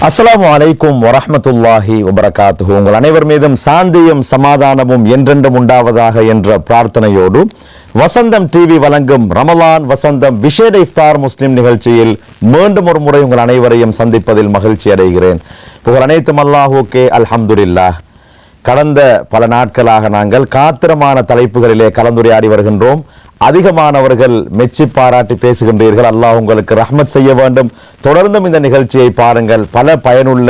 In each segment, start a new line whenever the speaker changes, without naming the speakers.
அஸ்ஸலாமு அலைக்கும் வரஹ்மத்துல்லாஹி வபரகாத்துஹு. உங்கள் அனைவர் மீதும் சாந்தியும் சமாதானமும் என்றென்றும் உண்டாவதாக என்ற பிரார்த்தனையோடு வசந்தம் டிவி வழங்கும் ரமலான் வசந்தம் விசேட இஃப்தார் முஸ்லிம் நிகழ்ச்சியில் மீண்டும் ஒரு முறை உங்கள் அனைவரையும் சந்திப்பதில் மகிழ்ச்சி அடைகிறேன். புகழ் அனைத்தும் அல்லாஹுக்கே, அல்ஹம்துலில்லாஹ். கடந்த பல நாட்களாக நாங்கள் காத்திரமான தலைப்புகளிலே கலந்துரையாடி வருகின்றோம். அதிகமானவர்கள் மெச்சி பாராட்டி பேசுகின்றீர்கள். அல்லாஹ் உங்களுக்கு ரஹ்மத் செய்ய வேண்டும். தொடர்ந்தும் இந்த நிகழ்ச்சியை பாருங்கள். பல பயனுள்ள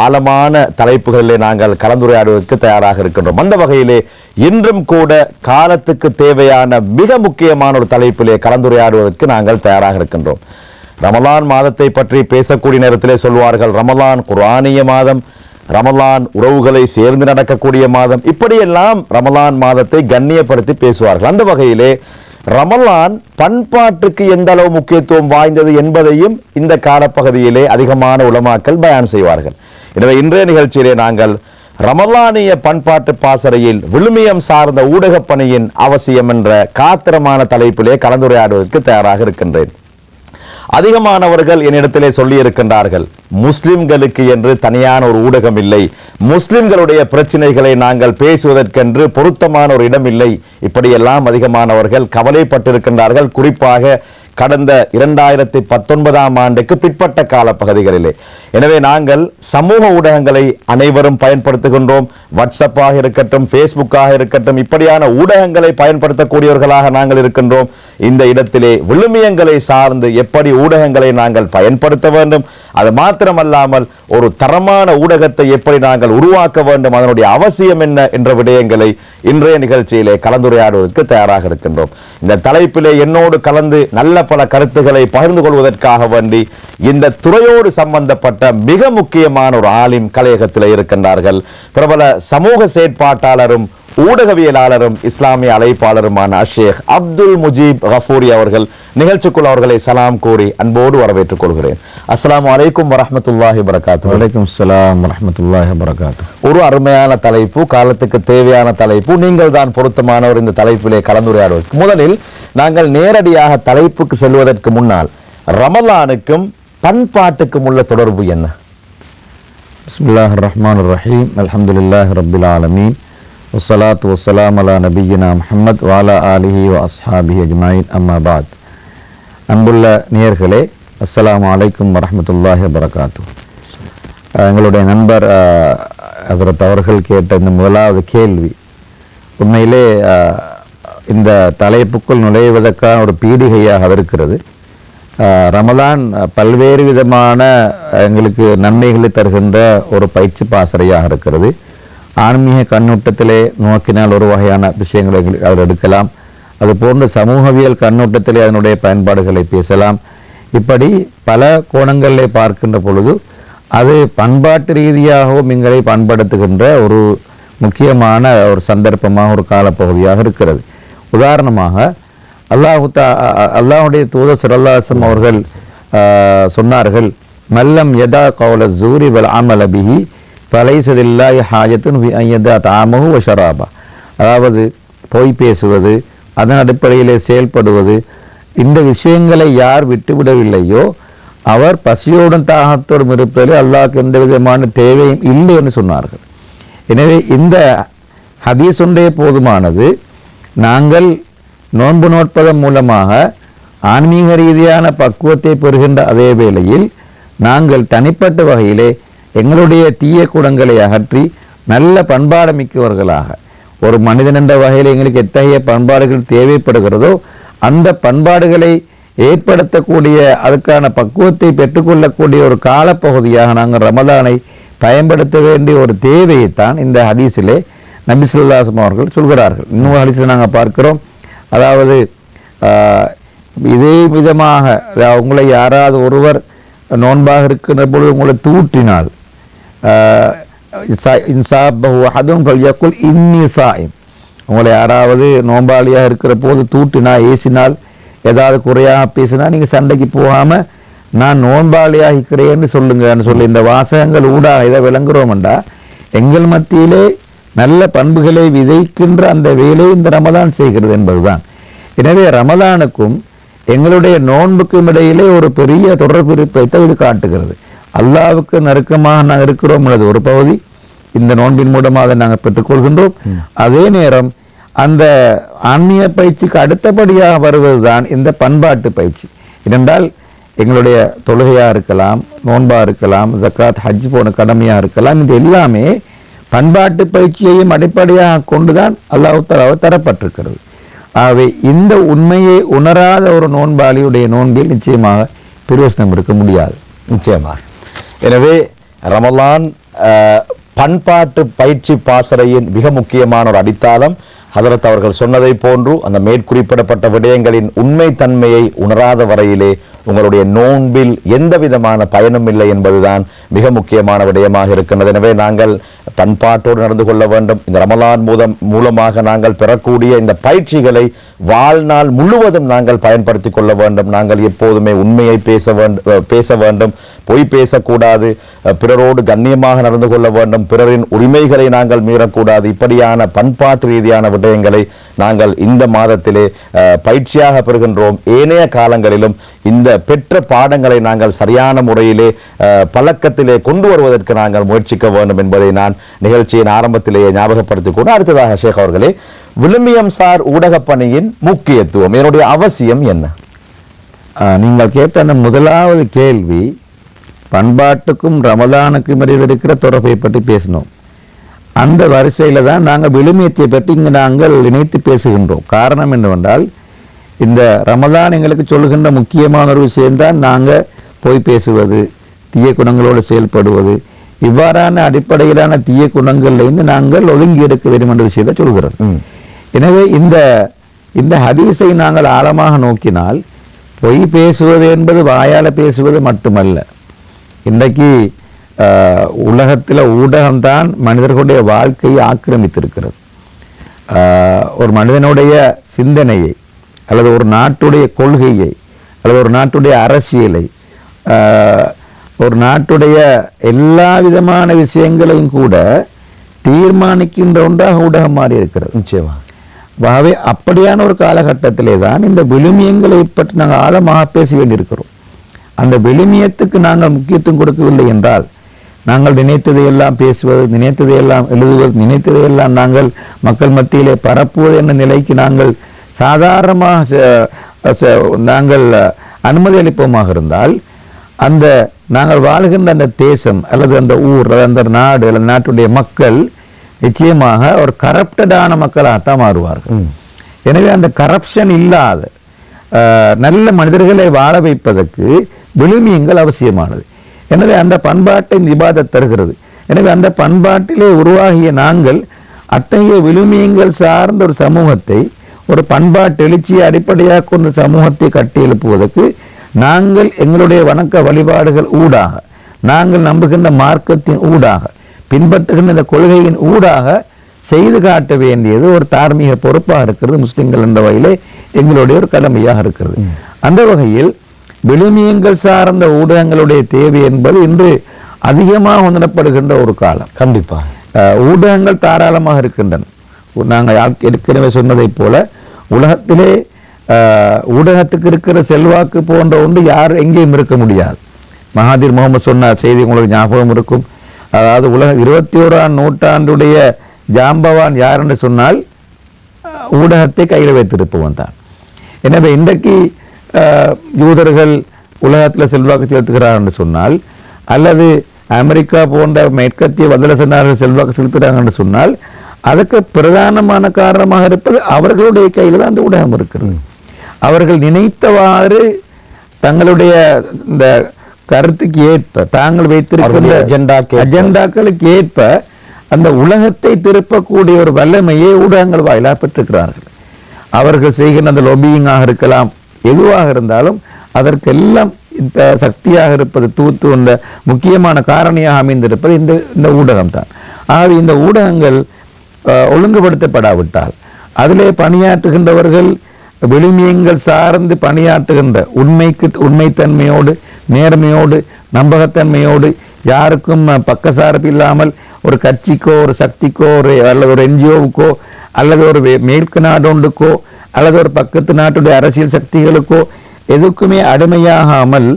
ஆழமான தலைப்புகளிலே நாங்கள் கலந்துரையாடுவதற்கு தயாராக இருக்கின்றோம். அந்த வகையிலே இன்றும் கூட காலத்துக்கு தேவையான மிக முக்கியமான ஒரு தலைப்பிலே கலந்துரையாடுவதற்கு நாங்கள் தயாராக இருக்கின்றோம். ரமலான் மாதத்தை பற்றி பேசக்கூடிய நேரத்திலே சொல்வார்கள், ரமலான் குர்ஆனிய மாதம், ரமலான் உறவுகளை சேர்ந்து நடக்கக்கூடிய மாதம், இப்படியெல்லாம் ரமலான் மாதத்தை கண்ணியப்படுத்தி பேசுவார்கள். அந்த வகையிலே ரமலான் பண்பாட்டுக்கு எந்த அளவு முக்கியத்துவம் வாய்ந்தது என்பதையும் இந்த காலப்பகுதியிலே அதிகமான உலமாக்கள் பயான் செய்வார்கள். எனவே இன்றைய நிகழ்ச்சியிலே நாங்கள் ரமலானிய பண்பாட்டு பாசறையில் விழுமியம் சார்ந்த ஊடகப் பணியின் அவசியம் என்ற காத்திரமான தலைப்பிலே கலந்துரையாடுவதற்கு தயாராக இருக்கின்றேன். அதிகமானவர்கள் என்னிடத்திலே சொல்லி இருக்கின்றார்கள், முஸ்லிம்களுக்கு என்று தனியான ஒரு ஊடகம் இல்லை, முஸ்லிம்களுடைய பிரச்சனைகளை நாங்கள் பேசுவதற்கென்று பொருத்தமான ஒரு இடம் இல்லை, இப்படியெல்லாம் அதிகமானவர்கள் கவலைப்பட்டிருக்கின்றார்கள். குறிப்பாக கடந்த 2019ஆம் ஆண்டுக்கு பிற்பட்ட கால பகுதிகளிலே. எனவே நாங்கள் சமூக ஊடகங்களை அனைவரும் பயன்படுத்துகின்றோம். வாட்ஸ்அப்பாக இருக்கட்டும், ஃபேஸ்புக்காக இருக்கட்டும், இப்படியான ஊடகங்களை பயன்படுத்தக்கூடியவர்களாக நாங்கள் இருக்கின்றோம். இந்த இடத்திலே விழுமியங்களை சார்ந்து எப்படி ஊடகங்களை நாங்கள் பயன்படுத்த வேண்டும், அது மாத்திரமல்லாமல் ஒரு தரமான ஊடகத்தை எப்படி நாங்கள் உருவாக்க வேண்டும், அதனுடைய அவசியம் என்ன என்ற விடயங்களை இன்றைய நிகழ்ச்சியிலே கலந்துரையாடுவதற்கு தயாராக இருக்கின்றோம். இந்த தலைப்பிலே என்னோடு கலந்து நல்ல பல கருத்துக்களை பகிர்ந்து கொள்வதற்காக வேண்டி இந்த துறையோடு சம்பந்தப்பட்ட மிக முக்கியமான ஒரு ஆலிம் கலையகத்தில் இருக்கின்றார்கள். பிரபல சமூக செயற்பாட்டாளரும் ஊடகவியலாளரும் இஸ்லாமிய அழைப்பாளருமான ஷேக் அப்துல் முஜீப் கஃபூரி அவர்கள். நிகழ்ச்சிக்குள் அவர்களை சலாம் கூறி அன்போடு வரவேற்றுக் கொள்கிறேன். அஸ்ஸலாமு அலைக்கும் வரஹ்மத்துல்லாஹி வபரகாத்துஹு.
வலைக்கும் ஸலாம் வரஹ்மத்துல்லாஹி வபரகாத்துஹு.
ஒரு அருமையான தலைப்பு, காலத்துக்கு தேவையான தலைப்பு. நீங்கள் தான் பொருத்தமானவர் இந்த தலைப்பிலே கலந்துரையாடுவதற்கு. முதலில் நாங்கள் நேரடியாக தலைப்புக்கு செல்வதற்கு முன்னால் ரமலானுக்கும் பண்பாட்டுக்கும் உள்ள தொடர்பு என்ன?
பிஸ்மில்லாஹிர் ரஹ்மானிர் ரஹீம். அல்ஹம்துலில்லாஹி ரப்பில் ஆலமீன். வஸ்ஸலாத்து வஸ்ஸலாம் அலா நபியினா முஹம்மத் வ அலா ஆலிஹி வ அஸ்ஹாபிஹி அஜ்மாயின். அம்மா பாத். அன்புள்ள நேயர்களே, அஸ்ஸலாமு அலைக்கும் வரஹ்மத்துல்லாஹி வபரகாத்துஹு. எங்களுடைய நண்பர் ஹஸரத் அவர்கள் கேட்ட இந்த முதலாவது கேள்வி உண்மையிலே இந்த தலைப்புக்குள் நுழைவதற்கான ஒரு பீடிகையாக இருக்கிறது. ரமலான் பல்வேறு விதமான எங்களுக்கு நன்மைகளை தருகின்ற ஒரு பயிற்சி பாசறையாக இருக்கிறது. ஆன்மீக கண்ணோட்டத்திலே நோக்கினால் ஒரு வகையான விஷயங்களை அவர் எடுக்கலாம். அதுபோன்று சமூகவியல் கண்ணோட்டத்திலே அதனுடைய பயன்பாடுகளை பேசலாம். இப்படி பல கோணங்களில் பார்க்கின்ற பொழுது அது பண்பாட்டு ரீதியாகவும் எங்களை பண்படுத்துகின்ற ஒரு முக்கியமான ஒரு சந்தர்ப்பமாக ஒரு காலப்பகுதியாக இருக்கிறது. உதாரணமாக அல்லாஹுடைய தூதர் ஸல்லல்லாஹு அலைஹி வஸல்லம் அவர்கள் சொன்னார்கள், மல்லம் யதா கௌல ஸூரி வல் அமல பிஹி ஃபலைஸ லில்லாஹி ஹாஜத்துன் ஃபி அன் யதா தஆமஹு வ ஷராபா. அதாவது பொய் பேசுவது, அதன் அடிப்படையிலே செயல்படுவது, இந்த விஷயங்களை யார் விட்டுவிடவில்லையோ அவர் பசியோடும் தாகத்தோடும் இருப்பதில் அல்லாஹ்க்கு எந்த விதமான தேவையும் இல்லை என்று சொன்னார்கள். எனவே இந்த ஹதீஸ் ஒன்றே போதுமானது. நாங்கள் நோன்பு நோட்பதன் மூலமாக ஆன்மீக ரீதியான பக்குவத்தை பெறுகின்ற அதே வேளையில் நாங்கள் தனிப்பட்ட வகையிலே எங்களுடைய தீய குணங்களை அகற்றி நல்ல பண்பாடு மிக்கவர்களாக ஒரு மனிதன் என்ற வகையில் எங்களுக்கு எத்தகைய பண்பாடுகள் தேவைப்படுகிறதோ அந்த பண்பாடுகளை ஏற்படுத்தக்கூடிய அதுக்கான பக்குவத்தை பெற்றுக்கொள்ளக்கூடிய ஒரு காலப்பகுதியாக நாங்கள் ரமலானை பயன்படுத்த வேண்டிய ஒரு தேவையைத்தான் இந்த ஹதீஸிலே நபி ஸல்லல்லாஹு அலைஹி வஸல்லம் அவர்கள் சொல்கிறார்கள். இன்னொரு ஹதீஸில் நாங்கள் பார்க்கிறோம், அதாவது இதே விதமாக உங்களை யாராவது ஒருவர் நோன்பாக இருக்கின்ற பொழுது உங்களை தூற்றினால் உங்களை யாராவது நோன்பாளியாக இருக்கிற போது தூற்றினா, ஏசினால், ஏதாவது குறையாக பேசினா நீங்கள் சண்டைக்கு போகாமல் நான் நோன்பாளியாகிறேன்னு சொல்லுங்கன்னு சொல்லி இந்த வாசகங்கள் ஊடாக இதை விளங்குறோம்டா எங்கள் மத்தியிலே நல்ல பண்புகளை விதைக்கின்ற அந்த வேலையை இந்த ரமதான் செய்கிறது என்பதுதான். எனவே ரமதானுக்கும் எங்களுடைய நோன்புக்கும் இடையிலே ஒரு பெரிய தொடர்பு இருப்பதை இது காட்டுகிறது. அல்லாஹ்வுக்கு நெருக்கமாக நாங்கள் இருக்கிறோம் என்பது ஒரு பகுதி, இந்த நோன்பின் மூலமாக அதை நாங்கள் பெற்றுக்கொள்கின்றோம். அதே நேரம் அந்த ஆன்மீக பயிற்சிக்கு அடுத்தபடியாக வருவதுதான் இந்த பண்பாட்டு பயிற்சி. ஏனென்றால் எங்களுடைய தொழுகையாக இருக்கலாம், நோன்பாக இருக்கலாம், ஜக்காத் ஹஜ் போன கடமையாக இருக்கலாம், இது எல்லாமே பண்பாட்டு பயிற்சியையும் அடிப்படையாக கொண்டுதான் அல்லாஹ் தஆலா தரப்பட்டிருக்கிறது. ஆகவே இந்த உண்மையை உணராத ஒரு நோன்பாளியுடைய நோன்பில் நிச்சயமாக பிரயோசனம் இருக்க முடியாது.
நிச்சயமாக. எனவே ரமலான் பண்பாட்டு பயிற்சி பாசறையின் மிக முக்கியமான ஒரு அடித்தாளம். ஹதரத் அவர்கள் சொன்னதை போன்று அந்த மேற்குறிப்பிடப்பட்ட விடயங்களின் உண்மை தன்மையை உணராத வரையிலே உங்களுடைய நோன்பில் எந்த விதமான பயனும் இல்லை என்பதுதான் மிக முக்கியமான விடயமாக இருக்கின்றது. எனவே நாங்கள் பண்பாட்டோடு நடந்து கொள்ள வேண்டும். இந்த ரமலான் மூலமாக நாங்கள் பெறக்கூடிய இந்த பயிற்சிகளை வாழ்நாள் முழுவதும் நாங்கள் பயன்படுத்தி கொள்ள வேண்டும். நாங்கள் எப்போதுமே உண்மையை பேச வேண்டும், பொய் பேசக்கூடாது, பிறரோடு கண்ணியமாக நடந்து கொள்ள வேண்டும், பிறரின் உரிமைகளை நாங்கள் மீறக்கூடாது. இப்படியான பண்பாட்டு ரீதியான விடயங்களை நாங்கள் இந்த மாதத்திலே பயிற்சியாக பெறுகின்றோம். ஏனைய காலங்களிலும் இந்த பெற்ற பாடங்களை நாங்கள் சரியான முறையிலே பழக்கத்திலே கொண்டு வருவதற்கு நாங்கள் முயற்சிக்க வேண்டும் என்பதை நான் நிகழ்ச்சியின் ஆரம்பத்திலேயே ஞாபகப்படுத்திக் கொண்டு அடுத்ததாக ஷேக் அவர்களே, விழுமியம் சார் ஊடக பணியின் முக்கியத்துவம், என்னுடைய அவசியம் என்ன?
நீங்கள் கேட்ட அந்த முதலாவது கேள்வி பண்பாட்டுக்கும் ரமலானுக்கும் இடையில் இருக்கிற தொடர்பை பற்றி பேசினோம். அந்த வரிசையில் தான் நாங்கள் விழுமியத்தை பற்றி இங்கே நாங்கள் இணைத்து பேசுகின்றோம். காரணம் என்னவென்றால் இந்த ரமலான் எங்களுக்கு சொல்லுகின்ற முக்கியமான ஒரு விஷயம்தான் நாங்கள் போய் பேசுவது, தீய குணங்களோடு செயல்படுவது, இவ்வாறான அடிப்படையிலான தீய குணங்கள்லேருந்து நாங்கள் ஒழுங்கி எடுக்க வேண்டும் என்ற விஷயத்தை சொல்கிறது. எனவே இந்த ஹதீஸை நாங்கள் ஆழமாக நோக்கினால் பொய் பேசுவது என்பது வாயால் பேசுவது மட்டுமல்ல. இன்றைக்கு உலகத்தில் ஊடகம்தான் மனிதர்களுடைய வாழ்க்கையை ஆக்கிரமித்திருக்கிறது. ஒரு மனிதனுடைய சிந்தனையை அல்லது ஒரு நாட்டுடைய கொள்கையை அல்லது ஒரு நாட்டுடைய அரசியலை ஒரு நாட்டுடைய எல்லா விதமான விஷயங்களையும் கூட தீர்மானிக்கின்ற ஒன்றாக ஊடகம் மாறி இருக்கிறது.
நிச்சயமா.
ஆகவே அப்படியான ஒரு காலகட்டத்திலே தான் இந்த விழுமியங்களை பற்றி நாங்கள் ஆழமாக பேச வேண்டியிருக்கிறோம். அந்த விழுமியத்துக்கு நாங்கள் முக்கியத்துவம் கொடுக்கவில்லை என்றால் நாங்கள் நினைத்ததையெல்லாம் பேசுவது, நினைத்ததையெல்லாம் எழுதுவது, நினைத்ததையெல்லாம் நாங்கள் மக்கள் மத்தியிலே பரப்புவது என்ற நிலைக்கு நாங்கள் சாதாரணமாக நாங்கள் அனுமதி அளிப்போமாக இருந்தால் அந்த நாங்கள் வாழ்கின்ற அந்த தேசம் அல்லது அந்த ஊர் அந்த நாடு அல்லது நாட்டுடைய மக்கள் நிச்சயமாக ஒரு கரப்டடான மக்களாகத்தான் மாறுவார்கள். எனவே அந்த கரப்ஷன் இல்லாத நல்ல மனிதர்களை வாழ வைப்பதற்கு விழுமியங்கள் அவசியமானது. எனவே அந்த பண்பாட்டை இபாதத் தருகிறது. எனவே அந்த பண்பாட்டிலே உருவாகிய நாங்கள் அத்தகைய விழுமியங்கள் சார்ந்த ஒரு சமூகத்தை, ஒரு பண்பாட்டு எழுச்சியை அடிப்படையாக கொண்ட சமூகத்தை கட்டி எழுப்புவதற்கு நாங்கள் எங்களுடைய வணக்க வழிபாடுகள் ஊடாக, நாங்கள் நம்புகின்ற மார்க்கத்தின் ஊடாக, பின்பற்றுகின்ற இந்த கொள்கையின் ஊடாக செய்து காட்ட வேண்டியது ஒரு தார்மீக பொறுப்பாக இருக்கிறது. முஸ்லிம்கள் என்ற வகையிலே எங்களுடைய ஒரு கடமையாக இருக்கிறது. அந்த வகையில் விழுமியங்கள் சார்ந்த ஊடகங்களுடைய தேவை என்பது இன்று அதிகமாக உணரப்படுகின்ற ஒரு காலம்.
கண்டிப்பாக
ஊடகங்கள் தாராளமாக இருக்கின்றன. நாங்கள் ஏற்கனவே சொன்னதைப் போல உலகத்திலே ஊடகத்துக்கு இருக்கிற செல்வாக்கு போன்ற ஒன்று யார் எங்கேயும் இருக்க முடியாது. மகாதீர் முகமது சொன்ன செய்தி உங்களுக்கு ஞாபகம் இருக்கும். அதாவது உலக 21ஆம் நூற்றாண்டுடைய ஜாம்பவான் யார் என்று சொன்னால் ஊடகத்தை கையில் வைத்திருப்பவன் தான். எனவே இன்றைக்கு யூதர்கள் உலகத்தில் செல்வாக்கு செலுத்துகிறார் என்று சொன்னால், அல்லது அமெரிக்கா போன்ற மேற்கத்திய வல்லரசினார்கள் செல்வாக்கு செலுத்துகிறாங்க என்று சொன்னால், அதுக்கு பிரதானமான காரணமாக இருப்பது அவர்களுடைய கையில் தான் அந்த ஊடகம் இருக்கிறது. அவர்கள் நினைத்தவாறு தங்களுடைய இந்த கருத்துக்கு ஏற்ப, தாங்கள் வைத்திருக்கிற அஜெண்டாக்களுக்கு ஏற்ப அந்த உலகத்தை திருப்பக்கூடிய ஒரு வல்லமையை ஊடகங்கள் வாயிலாக பெற்றிருக்கிறார்கள். அவர்கள் செய்கின்ற அந்த லொபியிங்காக இருக்கலாம், எதுவாக இருந்தாலும் அதற்கெல்லாம் இந்த சக்தியாக இருப்பது, தூத்து இந்த முக்கியமான காரணியாக அமைந்திருப்பது இந்த ஊடகம் தான். ஆகவே இந்த ஊடகங்கள் ஒழுங்குபடுத்தப்படாவிட்டால் அதிலே பணியாற்றுகின்றவர்கள் விழுமியங்கள் சார்ந்து பணியாற்றுகின்ற உண்மைத்தன்மையோடு நேர்மையோடு நம்பகத்தன்மையோடு யாருக்கும் பக்கசார்பு இல்லாமல் ஒரு கட்சிக்கோ ஒரு சக்திக்கோ அல்லது ஒரு என்ஜிஓவுக்கோ அல்லது ஒரு மேற்கு நாடொண்டுக்கோ அல்லது ஒரு பக்கத்து நாட்டுடைய அரசியல் சக்திகளுக்கோ எதுக்குமே அடிமையாகாமல்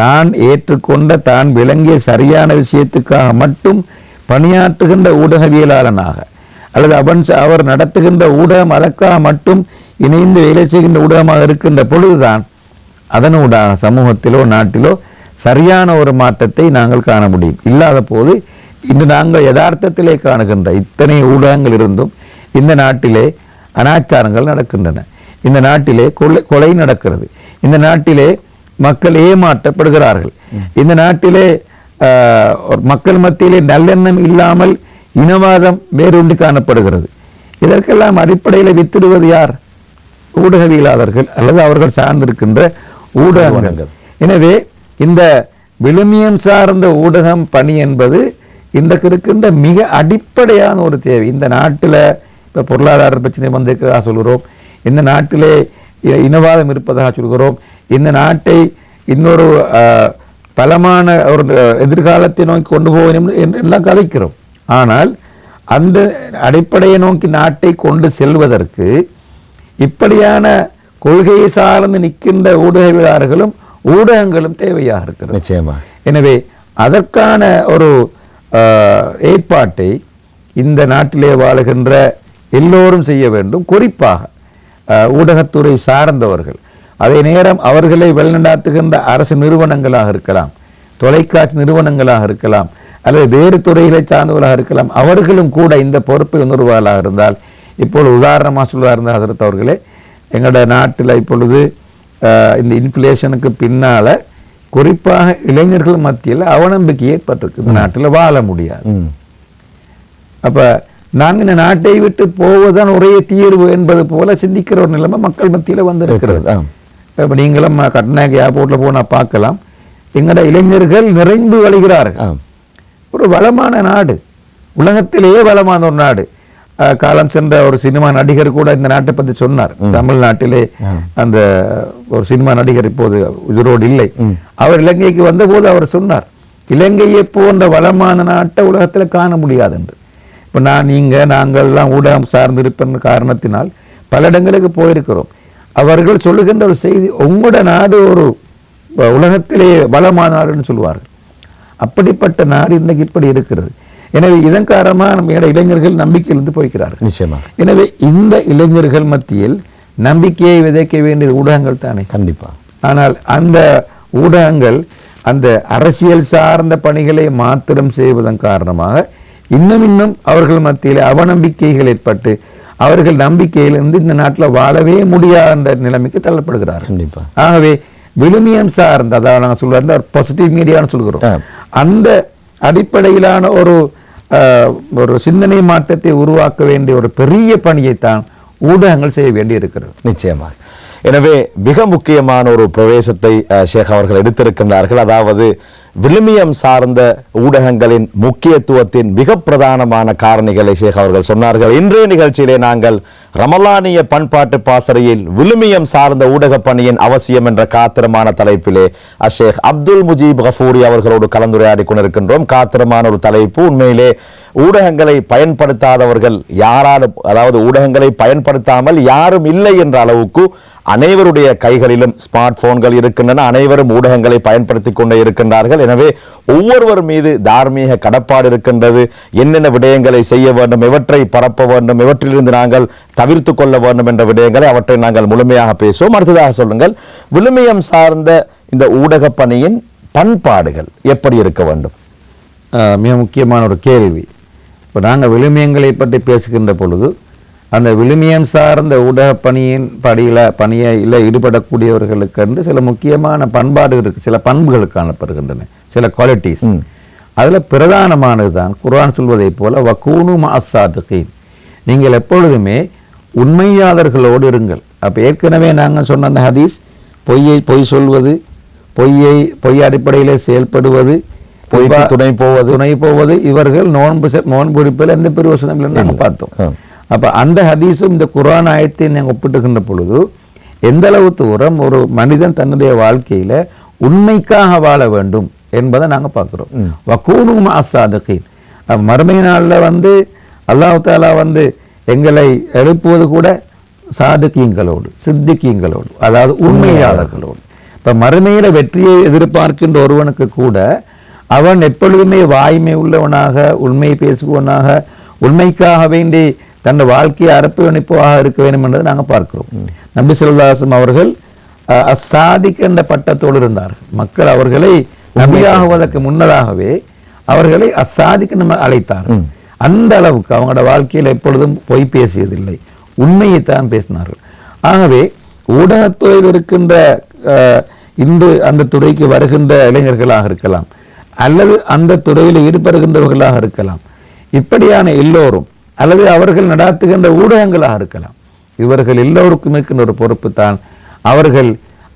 தான் ஏற்றுக்கொண்ட தான் விளங்கிய சரியான விஷயத்துக்காக மட்டும் பணியாற்றுகின்ற ஊடகவியலாளனாக அல்லது அவர் நடத்துகின்ற ஊடகம் அதற்காக மட்டும் இணைந்து வேலை செய்கின்ற ஊடகமாக இருக்கின்ற பொழுதுதான் அதனூடாக சமூகத்திலோ நாட்டிலோ சரியான ஒரு மாற்றத்தை நாங்கள் காண முடியும். இல்லாத போது இன்று நாங்கள் யதார்த்தத்திலே காணுகின்ற இத்தனை ஊடகங்கள் இருந்தும் இந்த நாட்டிலே அனாச்சாரங்கள் நடக்கின்றன, இந்த நாட்டிலே கொலை நடக்கிறது, இந்த நாட்டிலே மக்கள் ஏமாற்றப்படுகிறார்கள், இந்த நாட்டிலே மக்கள் மத்தியிலே நல்லெண்ணம் இல்லாமல் இனவாதம் வேரூன்றி காணப்படுகிறது. இதற்கெல்லாம் அடிப்படையில் வித்திடுவது யார்? ஊடகவியலாளர்கள் அல்லது அவர்கள் சார்ந்திருக்கின்ற ஊடகங்கள். எனவே இந்த விழுமியம் சார்ந்த ஊடகம் பணி என்பது இன்றைக்கு இருக்கின்ற மிக அடிப்படையான ஒரு தேவை. இந்த நாட்டில் இப்போ பொருளாதார பிரச்சனை வந்திருக்கிறதாக சொல்கிறோம், இந்த நாட்டிலே இனவாதம் இருப்பதாக சொல்கிறோம், இந்த நாட்டை இன்னொரு பலமான ஒரு எதிர்காலத்தை நோக்கி கொண்டு போவோம் எல்லாம் கதைக்கிறோம். ஆனால் அந்த அடிப்படையை நோக்கி நாட்டை கொண்டு செல்வதற்கு இப்படியான கொள்கையை சார்ந்து நிற்கின்ற ஊடகவியலாளர்களும் ஊடகங்களும் தேவையாக இருக்கிறது.
நிச்சயமாக.
எனவே அதற்கான ஒரு ஏற்பாட்டை இந்த நாட்டிலே வாழுகின்ற எல்லோரும் செய்ய வேண்டும். குறிப்பாக ஊடகத்துறை சார்ந்தவர்கள், அதே நேரம் அவர்களை வழிநடாத்துகின்ற அரசு நிறுவனங்களாக இருக்கலாம், தொலைக்காட்சி நிறுவனங்களாக இருக்கலாம், அல்லது வேறு துறைகளை சார்ந்தவர்களாக இருக்கலாம், அவர்களும் கூட இந்த பொறுப்பை உணர்வாளாக இருந்தால், இப்பொழுது உதாரணமாக சொல்வதாக இருந்தால் ஹசரத் அவர்களே, எங்களோட நாட்டில் இப்பொழுது இந்த இன்ஃப்ளேஷனுக்கு பின்னால் குறிப்பாக இளைஞர்கள் மத்தியில் அவநம்பிக்கை ஏற்பட்டிருக்கு. இந்த நாட்டில் வாழ முடியாது. அப்போ நாங்கள் இந்த நாட்டை விட்டு போவதுதான் ஒரே தீர்வு என்பது போல சிந்திக்கிற ஒரு நிலைமை மக்கள் மத்தியில் வந்திருக்கிறது. இப்போ நீங்களும் கட்நாயக் ஏர்போர்ட்டில் போனால் பார்க்கலாம், எங்களோட இளைஞர்கள் நிறைந்து வழிகிறார்கள். ஒரு வளமான நாடு, உலகத்திலேயே வளமான ஒரு நாடு. காலம் சென்ற ஒரு சினிமா நடிகர் கூட இந்த நாட்டை பற்றி சொன்னார். தமிழ்நாட்டிலே அந்த ஒரு சினிமா நடிகர் இப்போது உயிரோடு இல்லை. அவர் இலங்கைக்கு வந்தபோது அவர் சொன்னார், இலங்கையை போன்ற வளமான நாட்டை உலகத்தில் காண முடியாது என்று. இப்போ நாங்கள்லாம் ஊடகம் சார்ந்திருப்பது காரணத்தினால் பல இடங்களுக்கு போயிருக்கிறோம். அவர்கள் சொல்லுகின்ற ஒரு செய்தி, உங்களோட நாடு ஒரு உலகத்திலே வளமான நாடுன்னு சொல்லுவார்கள். அப்படிப்பட்ட நாடு இன்னைக்கு இப்படி இருக்கிறது. எனவே இதன் காரணமாக நம்ம இளைஞர்கள் நம்பிக்கையிலிருந்து போய்க்கிறார்கள்.
நிச்சயமா.
எனவே இந்த இளைஞர்கள் மத்தியில் நம்பிக்கையை விதைக்க வேண்டியது ஊடகங்கள் தானே.
கண்டிப்பா.
ஆனால் அந்த ஊடகங்கள் அந்த அரசியல் சார்ந்த பணிகளை மாத்திரம் செய்வதன் காரணமாக இன்னும் அவர்கள் மத்தியில் அவநம்பிக்கைகள் ஏற்பட்டு அவர்கள் நம்பிக்கையிலிருந்து இந்த நாட்டில் வாழவே முடியாத நிலைமைக்கு தள்ளப்படுகிறார்கள்.
கண்டிப்பா.
ஆகவே விழுமியம் சார்ந்த, அதாவது நாங்கள் சொல்ற பாசிட்டிவ் மீடியான்னு சொல்கிறோம், அந்த அடிப்படையிலான ஒரு சிந்தனை மாற்றத்தை உருவாக்க வேண்டிய ஒரு பெரிய பணியைத்தான் ஊடகங்கள் செய்ய வேண்டி இருக்கிறது.
நிச்சயமாக. எனவே மிக முக்கியமான ஒரு பிரவேசத்தை ஷேக் அவர்கள் எடுத்திருக்கின்றார்கள். அதாவது விழுமியம் சார்ந்த ஊடகங்களின் முக்கியத்துவத்தின் மிக பிரதானமான காரணிகளை ஷேக் அவர்கள் சொன்னார்கள். இன்றைய நிகழ்ச்சியிலே நாங்கள் ரமலானிய பண்பாட்டு பாசறையில் விழுமியம் சார்ந்த ஊடக பணியின் அவசியம் என்ற காத்திரமான தலைப்பிலே ஷேக் அப்துல் முஜீப் கஃபூரி அவர்களோடு கலந்துரையாடி கொண்டிருக்கின்றோம். காத்திரமான ஒரு தலைப்பு. உண்மையிலே ஊடகங்களை பயன்படுத்தாதவர்கள் யாராலும், அதாவது ஊடகங்களை பயன்படுத்தாமல் யாரும் இல்லை என்ற அளவுக்கு அனைவருடைய கைகளிலும் ஸ்மார்ட் போன்கள் இருக்கின்றன. அனைவரும் ஊடகங்களை பயன்படுத்தி கொண்டே இருக்கின்றார்கள். எனவே ஒவ்வொருவர் மீது தார்மீக கடப்பாடு இருக்கின்றது. என்னென்ன விடயங்களை செய்ய வேண்டும், எவற்றை பரப்ப வேண்டும், எவற்றிலிருந்து நாங்கள் தவிர்த்து கொள்ள வேண்டும் என்ற விடயங்களை அவற்றை நாங்கள் முழுமையாக பேசுவோம். அடுத்ததாக சொல்லுங்கள், விழுமியம் சார்ந்த இந்த ஊடக பணியின் பண்பாடுகள் எப்படி இருக்க வேண்டும்?
மிக முக்கியமான ஒரு கேள்வி. இப்போ நாங்கள் விழுமியங்களை பற்றி பேசுகின்ற பொழுது அந்த விழுமியம் சார்ந்த ஊடக பணியில் ஈடுபடக்கூடியவர்களுக்கு சில முக்கியமான பண்பாடு இருக்கு, சில பண்புகள் காணப்படுகின்றன, சில குவாலிட்டிஸ். அதில் பிரதானமானது தான் குர்ஆன் சொல்வதை போல வக்கூனு மஅஸ்ஸாதிகீன், நீங்கள் எப்பொழுதுமே உண்மையாளர்களோடு இருங்கள். அப்போ ஏற்கனவே நாங்கள் சொன்ன அந்த ஹதீஸ், பொய் சொல்வது, பொய் அடிப்படையிலே செயல்படுவது, துணை போவது, இவர்கள் நோன்பு பிடிப்பில் எந்த பிரயோசனம் இல்லைன்னு நாங்கள் பார்த்தோம். அப்போ அந்த ஹதீஸும் இந்த குர்ஆன் ஆயத்தை நாங்கள் ஒப்பிட்டுகின்ற பொழுது எந்த அளவு தூரம் ஒரு மனிதன் தன்னுடைய வாழ்க்கையில் உண்மைக்காக வாழ வேண்டும் என்பதை நாங்கள் பார்க்குறோம். வக்கூனும் அசாதகீன். மறுமை நாளில் அல்லாஹ் தாலா எங்களை எழுப்புவது கூட சாதுக்கீங்களோடு சித்திக்கீங்களோடு, அதாவது உண்மையாளர்களோடு. இப்போ மறுமையில் வெற்றியை எதிர்பார்க்கின்ற ஒருவனுக்கு கூட அவன் எப்பொழுதுமே வாய்மை உள்ளவனாக, உண்மை பேசுபவனாக, உண்மைக்காக வேண்டி தன் வாழ்க்கையை அர்ப்பணிப்பாக இருக்க வேண்டும் என்பதை நாங்கள் பார்க்கிறோம். நபி ஸல்லல்லாஹு அலைஹி வஸல்லம் அவர்கள் அசாதிக் என்ற பட்டத்தோடு இருந்தார்கள். மக்கள் அவர்களை நபியாகுவதற்கு முன்னதாகவே அவர்களை அசாதிக் நம்ம அழைத்தார்கள். அந்த அளவுக்கு அவங்களோட வாழ்க்கையில் எப்பொழுதும் பொய் பேசியதில்லை, உண்மையைத்தான் பேசினார்கள். ஆகவே ஊடகத்துறையில் இருக்கின்ற இன்று அந்த துறைக்கு வருகின்ற இளைஞர்களாக இருக்கலாம், அல்லது அந்த துறையில் ஈடுபடுகின்றவர்களாக இருக்கலாம், இப்படியான எல்லோரும், அல்லது அவர்கள் நடாத்துகின்ற ஊடகங்களாக இருக்கலாம், இவர்கள் எல்லோருக்கும் இருக்கின்ற ஒரு பொறுப்பு தான் அவர்கள்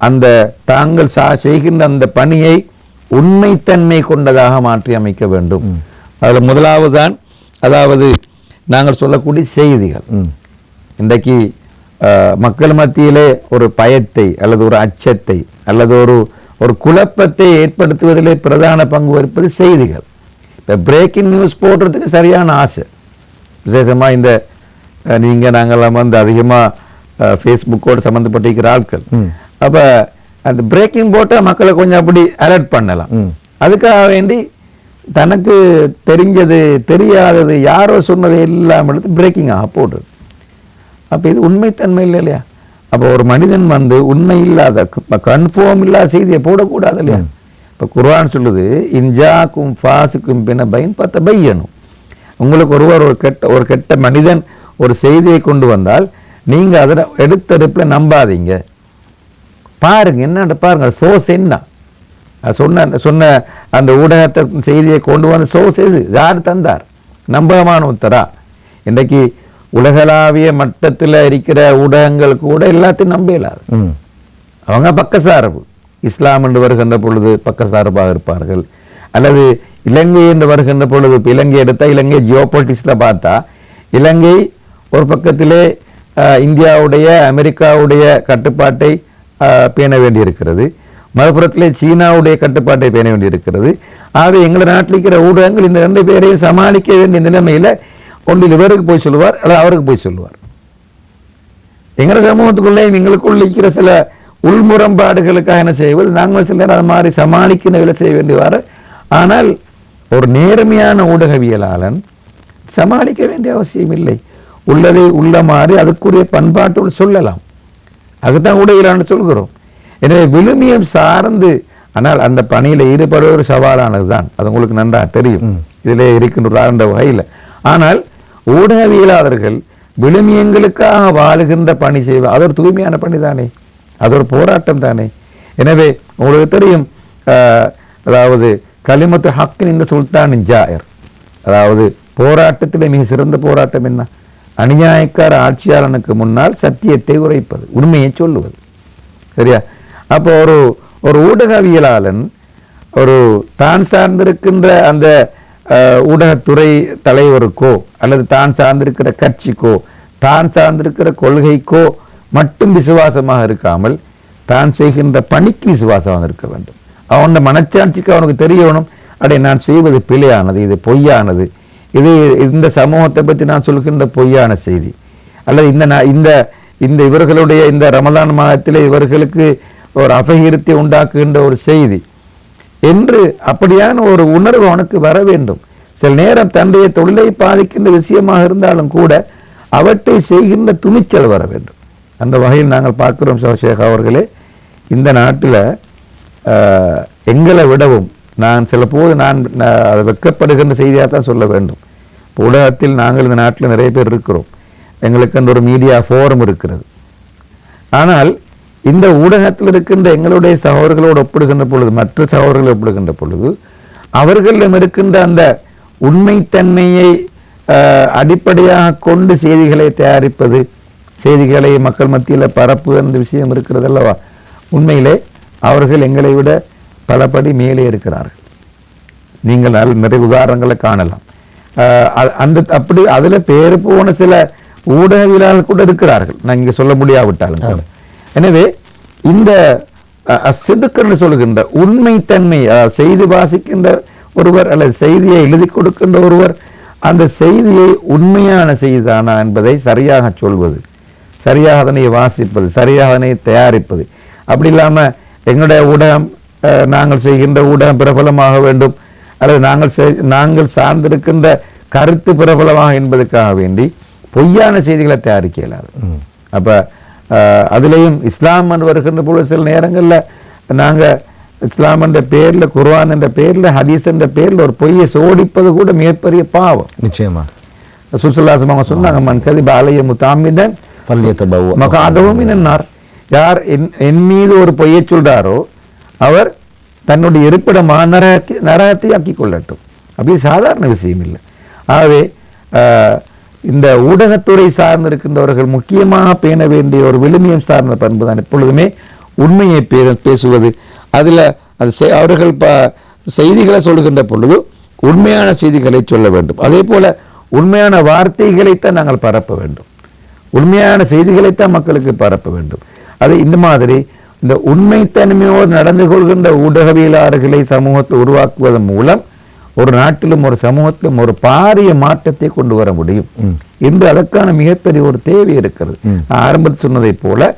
அந்த தாங்கள் செய்கின்ற அந்த பணியை உண்மைத்தன்மை கொண்டதாக மாற்றி அமைக்க வேண்டும். அதில் முதலாவது தான், அதாவது நாங்கள் சொல்லக்கூடிய செய்திகள். இன்றைக்கு மக்கள் மத்தியிலே ஒரு பயத்தை அல்லது ஒரு அச்சத்தை அல்லது ஒரு குழப்பத்தை ஏற்படுத்துவதிலே பிரதான பங்கு வகிப்பது செய்திகள். இப்போ பிரேக்கிங் நியூஸ் போடுறதுக்கு சரியான ஆசை. விசேஷமாக இந்த நாங்கள்லாம் அதிகமாக ஃபேஸ்புக்கோடு சம்மந்தப்பட்டிருக்கிற ஆட்கள். அப்போ அந்த பிரேக்கிங் போட்டால் மக்களை கொஞ்சம் அப்படி அலர்ட் பண்ணலாம். அதுக்காக வேண்டி தனக்கு தெரிஞ்சது தெரியாதது யாரோ சொன்னது எல்லாம் எடுத்து பிரேக்கிங் ஆக போடுறது. அப்போ இது உண்மைத்தன்மை இல்லை இல்லையா? அப்போ ஒரு மனிதன் உண்மை இல்லாத கன்ஃபார்ம் இல்லாத செய்தியை போடக்கூடாது இல்லையா? இப்போ குர்ஆன் சொல்லுது, இன்ஜாக்கும் ஃபாசிக்கும் பின பைன் பத்த பையனும். உங்களுக்கு ஒரு கெட்ட மனிதன் ஒரு செய்தியை கொண்டு வந்தால் நீங்கள் அதில் எடுத்தெடுப்பில் நம்பாதீங்க, பாருங்க என்னன்னு பாருங்க, சோர்ஸ் என்ன சொன்ன அந்த ஊடகத்தை செய்தியை கொண்டு வந்து சோர்ஸ் எது, யார் தந்தார், நம்பகமான உத்தரா? இன்றைக்கு உலகளாவிய மட்டத்தில் இருக்கிற ஊடகங்கள் கூட எல்லாத்தையும் நம்ப இயலாது. அவங்க பக்கசார்பு, இஸ்லாம் என்று வருகின்ற பொழுது பக்கசார்பாக இருப்பார்கள், அல்லது இலங்கை என்று வருகின்ற பொழுது, இப்போ இலங்கை எடுத்தால் இலங்கை ஜியோபொலிட்டிக்ஸில் பார்த்தா இலங்கை ஒரு பக்கத்திலே இந்தியாவுடைய அமெரிக்காவுடைய கட்டுப்பாட்டை பேண வேண்டியிருக்கிறது, மறுபுறத்திலே சீனாவுடைய கட்டுப்பாட்டை பேண வேண்டியிருக்கிறது. ஆகவே எங்கள் நாட்டில் இருக்கிற ஊடகங்கள் இந்த ரெண்டு பேரையும் சமாளிக்க வேண்டிய நிலைமையில் ஒன்றில் இவருக்கு போய் சொல்லுவார் அல்லது அவருக்கு போய் சொல்லுவார். எங்கள் சமூகத்துக்குள்ளே எங்களுக்குள்ள இருக்கிற சில உள்முரண்பாடுகளுக்காக என்ன செய்வது, நாங்கள் சில நேரம் அது மாதிரி சமாளிக்கிற வேலை செய்ய வேண்டியவாறு. ஆனால் ஒரு நேர்மையான ஊடகவியலாளன் சமாளிக்க வேண்டிய அவசியம் இல்லை, உள்ளதை உள்ள மாதிரி அதுக்குரிய பண்பாட்டோடு சொல்லலாம். அதுதான் ஊடகவியலாளன் சொல்கிறோம். எனவே விழுமியம் சார்ந்து, ஆனால் அந்த பணியில் ஈடுபடுவது ஒரு சவாலானது தான், அது உங்களுக்கு நன்றாக தெரியும் இதிலே இருக்கின்ற ஆண்ட வகையில். ஆனால் ஊடகவியலாளர்கள் விழுமியங்களுக்காக வாழுகின்ற பணி செய்வார், அது ஒரு தூய்மையான பணி தானே, அது ஒரு போராட்டம் தானே. எனவே உங்களுக்கு தெரியும், அதாவது கலிமத்து ஹக்கின் இந்த சுல்தானின் ஜாயர், அதாவது போராட்டத்தில் மிக சிறந்த போராட்டம் என்ன, அநியாயக்கார ஆட்சியாளனுக்கு முன்னால் சத்தியத்தை உரைப்பது, உண்மையை சொல்லுவது. சரியா? அப்போ ஒரு ஊடகவியலாளன் ஒரு தான் சார்ந்திருக்கின்ற அந்த ஊடகத்துறை தலைவருக்கோ அல்லது தான் சார்ந்திருக்கிற கட்சிக்கோ தான் சார்ந்திருக்கிற கொள்கைக்கோ மட்டும் விசுவாசமாக இருக்காமல் தான் செய்கின்ற பணிக்கு விசுவாசமாக இருக்க வேண்டும். அவனோட மனச்சாட்சிக்கு அவனுக்கு தெரியணும், அடே நான் செய்வது பிழையானது, இது பொய்யானது, இது இந்த சமூகத்தை பற்றி நான் சொல்கின்ற பொய்யான செய்தி, அல்லது இந்த இவர்களுடைய இந்த ரமலான் மாதத்திலே இவர்களுக்கு ஒரு அபகீர்த்தி உண்டாக்குகின்ற ஒரு செய்தி என்று அப்படியான ஒரு உணர்வு அவனுக்கு வர வேண்டும். சில நேரம் தன்னுடைய தொழிலை பாதிக்கின்ற விஷயமாக இருந்தாலும் கூட அவற்றை செய்கின்ற துணிச்சல் வர வேண்டும். அந்த வகையில் நாங்கள் பார்க்கிறோம் ஷேக் அவர்களே, இந்த நாட்டில் எங்களை விடவும் நான் சில போது அதை வெட்கப்படுகின்ற செய்தியாக தான் சொல்ல வேண்டும். ஊடகத்தில் நாங்கள் இந்த நாட்டில் நிறைய பேர் இருக்கிறோம், எங்களுக்கு அந்த ஒரு மீடியா ஃபோரம் இருக்கிறது. ஆனால் இந்த ஊடகத்தில் இருக்கின்ற எங்களுடைய சகோதரர்களோடு ஒப்பிடுகின்ற பொழுது, மற்ற சகோதரர்களை ஒப்பிடுகின்ற பொழுது, அவர்களிடம் இருக்கின்ற அந்த உண்மைத்தன்மையை அடிப்படையாக கொண்டு செய்திகளை தயாரிப்பது, செய்திகளை மக்கள் மத்தியில் பரப்பு என்ற விஷயம் இருக்கிறது அல்லவா, உண்மையிலே அவர்கள் எங்களை விட பலபடி மேலே இருக்கிறார்கள். நீங்கள் நிறைய உதாரணங்களை காணலாம். அப்படி அதில் பேர் போன சில ஊடகவியலாளர்கள் கூட இருக்கிறார்கள், நான் இங்கே சொல்ல முடியாவிட்டாலும். எனவே இந்த அசிதுக்கன்னு சொல்கின்ற உண்மைத்தன்மை, செய்தி வாசிக்கின்ற ஒருவர் அல்லது செய்தியை எழுதி கொடுக்கின்ற ஒருவர் அந்த செய்தியை உண்மையான செய்திதானா என்பதை சரியாக சொல்வது, சரியாக அதனை வாசிப்பது, சரியாக அதனை தயாரிப்பது. அப்படி இல்லாமல் எங்களுடைய ஊடகம், நாங்கள் செய்கின்ற ஊடகம் பிரபலமாக வேண்டும் அல்லது நாங்கள் சார்ந்திருக்கின்ற கருத்து பிரபலமாக என்பதற்காக வேண்டி பொய்யான செய்திகளை தயாரிக்க இயலாது. அப்போ அதுலேயும் இஸ்லாம் என்று வருகின்ற பொழுது சில நேரங்களில் நாங்கள் இஸ்லாம் என்ற பேரில், குர்ஆன் என்ற பேரில், ஹதீஸ் என்ற பேரில் ஒரு பொய்யை சோடிப்பது கூட மிகப்பெரிய பாவம்.
நிச்சயமா
சுசல்லாசம் அவங்க சொன்னாங்க, மன் கதிப அலைய முதாமிதன் மகாதவும் மினன்னார். யார் என் மீது ஒரு பொய்யை சொல்றாரோ அவர் தன்னுடைய இருப்பிடமாக நரகத்தை ஆக்கி கொள்ளட்டும். அப்படி சாதாரண விஷயம் இல்லை. ஆகவே இந்த ஊடகத்துறை சார்ந்திருக்கின்றவர்கள் முக்கியமாக பேண வேண்டிய ஒரு விழுமியம் சார்ந்த பண்பு தான் எப்பொழுதுமே உண்மையை பேசுவது. அதில் அவர்கள் செய்திகளை சொல்கின்ற பொழுது உண்மையான செய்திகளை சொல்ல வேண்டும். அதே போல உண்மையான வார்த்தைகளைத்தான் நாங்கள் பரப்ப வேண்டும், உண்மையான செய்திகளைத்தான் மக்களுக்கு பரப்ப வேண்டும். அது இந்த மாதிரி இந்த உண்மைத்தன்மையோடு நடந்து கொள்கின்ற ஊடகவியலாளர்களை சமூகத்தில் உருவாக்குவதன் மூலம் ஒரு நாட்டிலும் ஒரு சமூகத்திலும் ஒரு பாரிய மாற்றத்தை கொண்டு வர முடியும் என்று அதற்கான மிகப்பெரிய ஒரு தேவை இருக்கிறது. ஆரம்பத்தில் சொன்னதை போல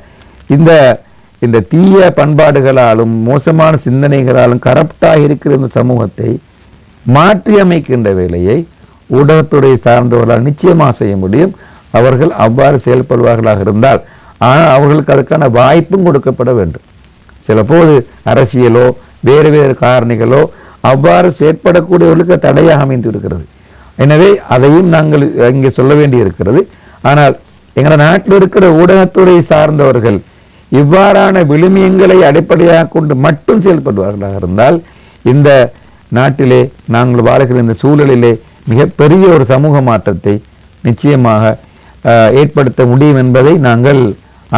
இந்த தீய பண்பாடுகளாலும் மோசமான சிந்தனைகளாலும் கரப்டாக இருக்கிற இந்த சமூகத்தை மாற்றி அமைக்கின்ற வேலையை ஊடகத்துறை சார்ந்தவர்களால் நிச்சயமாக செய்ய முடியும். அவர்கள் அவ்வாறு செயல்படுவார்களாக இருந்தால், ஆனால் அவர்களுக்கு அதுக்கான வாய்ப்பும் கொடுக்கப்பட வேண்டும். சில போது அரசியலோ வேறு வேறு காரணிகளோ அவ்வாறு செயற்படக்கூடியவர்களுக்கு தடையாக அமைந்து இருக்கிறது. எனவே அதையும் நாங்கள் இங்கே சொல்ல வேண்டி இருக்கிறது. ஆனால் எங்கள் நாட்டில் இருக்கிற ஊடகத்துறை சார்ந்தவர்கள் இவ்வாறான விழுமியங்களை அடிப்படையாக கொண்டு மட்டும் செயல்படுவார்களாக இருந்தால் இந்த நாட்டிலே நாங்கள் வாழ்கிற இந்த சூழலிலே மிகப்பெரிய ஒரு சமூக மாற்றத்தை நிச்சயமாக ஏற்படுத்த முடியும் என்பதை நாங்கள்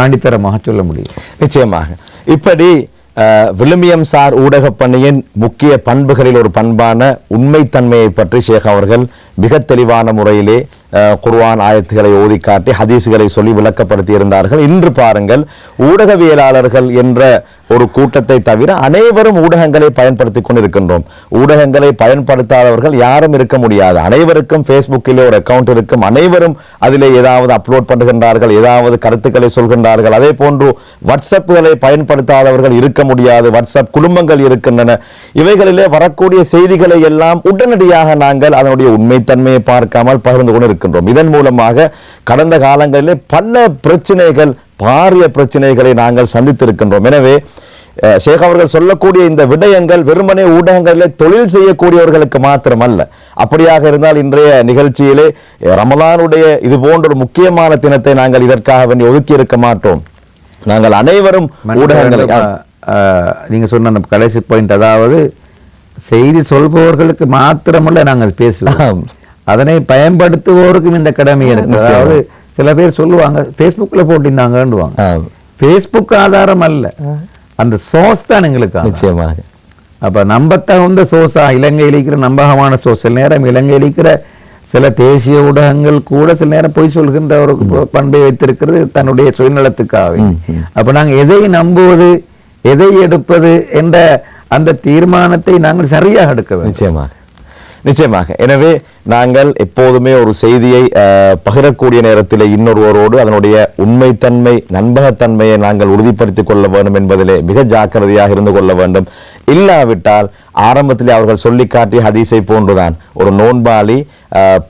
ஆணித்தரமாக சொல்ல முடியும்.
நிச்சயமாக இப்படி விழுமியம் சார் ஊடக பணியின் முக்கிய பண்புகளில் ஒரு பண்பான உண்மைத்தன்மையை பற்றி ஷேக் அவர்கள் மிக தெளிவான முறையிலே குர்ஆன் ஆயத்துகளை ஓதி காட்டி ஹதீஸ்களை சொல்லி விளக்கப்படுத்தி இருந்தார்கள். இன்று பாருங்கள், ஊடகவியலாளர்கள் என்ற ஒரு கூட்டத்தை தவிர அனைவரும் ஊடகங்களை பயன்படுத்தி கொண்டிருக்கின்றோம். ஊடகங்களை பயன்படுத்தாதவர்கள் யாரும் இருக்க முடியாது. அனைவருக்கும் ஃபேஸ்புக்கிலே ஒரு அக்கௌண்ட் இருக்கும். அனைவரும் அதிலே ஏதாவது அப்லோட் பண்ணுகின்றார்கள், ஏதாவது கருத்துக்களை சொல்கின்றார்கள். அதே போன்று வாட்ஸ்அப்புகளை பயன்படுத்தாதவர்கள் இருக்க முடியாது. வாட்ஸ்அப் குடும்பங்கள் இருக்கின்றன. இவைகளிலே வரக்கூடிய செய்திகளை எல்லாம் உடனடியாக நாங்கள் அதனுடைய உண்மைத்தன்மையை பார்க்காமல் பகிர்ந்து கொண்டு இருக்கின்றோம். இதன் மூலமாக கடந்த காலங்களிலே பல பிரச்சனைகள், பாரிய பிரச்சனைகளை நாங்கள் சந்தித்திருக்கின்றோம். எனவே ஷேக் அவர்கள் சொல்லக்கூடிய இந்த விடயங்கள் வெறுமனே ஊடகங்களிலே தொழில் செய்யக்கூடியவர்களுக்கு மாத்திரமல்ல. அப்படியாக இருந்தால் இன்றைய நிகழ்ச்சியிலே ரமலானுடைய இது போன்ற ஒரு முக்கியமான தினத்தை நாங்கள் இதற்காக வேண்டி ஒதுக்கி இருக்க மாட்டோம். நாங்கள் அனைவரும் ஊடகங்களை
நீங்க சொன்ன கடைசி பாயிண்ட், அதாவது செய்தி சொல்பவர்களுக்கு மாத்திரமல்ல நாங்கள் பேசுவோம், அதனை பயன்படுத்துவோருக்கும் இந்த கடமை இருக்கு. அதாவது சில பேர் சொல்லுவாங்க ஃபேஸ்புக்ல போட்டிருந்தாங்கன்னுவாங்க. ஃபேஸ்புக் ஆதாரம் அல்ல, அந்த சோர்ஸ் தான் எங்களுக்கு நிச்சயமாக. அப்ப நம்பத்தகுந்த சோர்ஸா இலங்கையில் இருக்கிற நம்பகமான சோர்ஸ், சில நேரம் இலங்கையில் இருக்கிற சில தேசிய ஊடகங்கள் கூட சில நேரம் பொய் சொல்கின்ற ஒரு பண்பை வைத்திருக்கிறது தன்னுடைய சுயநலத்துக்காக. அப்ப நாங்க எதை நம்புவது எதை எடுப்பது என்ற அந்த தீர்மானத்தை நாங்கள் சரியாக எடுக்க வேண்டும்.
நிச்சயமாக நிச்சயமாக. எனவே நாங்கள் எப்போதுமே ஒரு செய்தியை பகிரக்கூடிய நேரத்தில் இன்னொருவரோடு அதனுடைய உண்மைத்தன்மை நம்பகத்தன்மையை நாங்கள் உறுதிப்படுத்திக் கொள்ள வேண்டும் என்பதிலே மிக ஜாக்கிரதையாக இருந்து கொள்ள வேண்டும். இல்லாவிட்டால் ஆரம்பத்திலே அவர்கள் சொல்லி காட்டிய ஹதீஸை போன்றுதான் ஒரு நோன்பாளி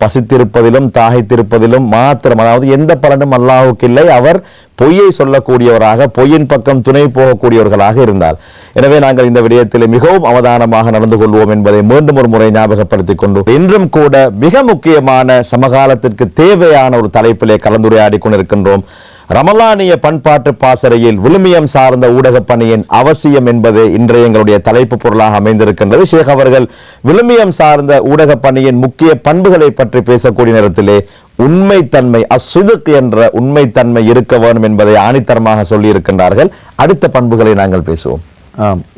பசித்திருப்பதிலும் தாகித்திருப்பதிலும் மாத்திரம், அதாவது எந்த பலனும் அல்லாஹுக்கு இல்லை, அவர் பொய்யை சொல்லக்கூடியவராக பொய்யின் பக்கம் துணை போகக்கூடியவர்களாக இருந்தார். எனவே நாங்கள் இந்த விடயத்தில் மிகவும் அவதானமாக நடந்து கொள்வோம் என்பதை மீண்டும் ஒரு முறை ஞாபகப்படுத்திக் கொண்டு இன்றும் கூட மிக முக்கியமான சமகாலத்திற்கு தேவையான ஒரு தலைப்பிலே கலந்துரையாடி கொண்டிருக்கின்றோம். ரமலானிய பண்பாட்டு பாசறையில் விழுமியம் சார்ந்த ஊடக பணியின் அவசியம் என்பது இன்றைய எங்களுடைய தலைப்பு பொருளாக அமைந்திருக்கின்றது. ஷேக் அவர்கள் விழுமியம் சார்ந்த ஊடக பணியின் முக்கிய பண்புகளை பற்றி பேசக்கூடிய நேரத்திலே உண்மைத்தன்மை, அஸ்ஸிதுக் என்ற உண்மைத்தன்மை இருக்க வேண்டும் என்பதை ஆணித்தரமாக சொல்லி இருக்கின்றார்கள். அடுத்த பண்புகளை நாங்கள் பேசுவோம்.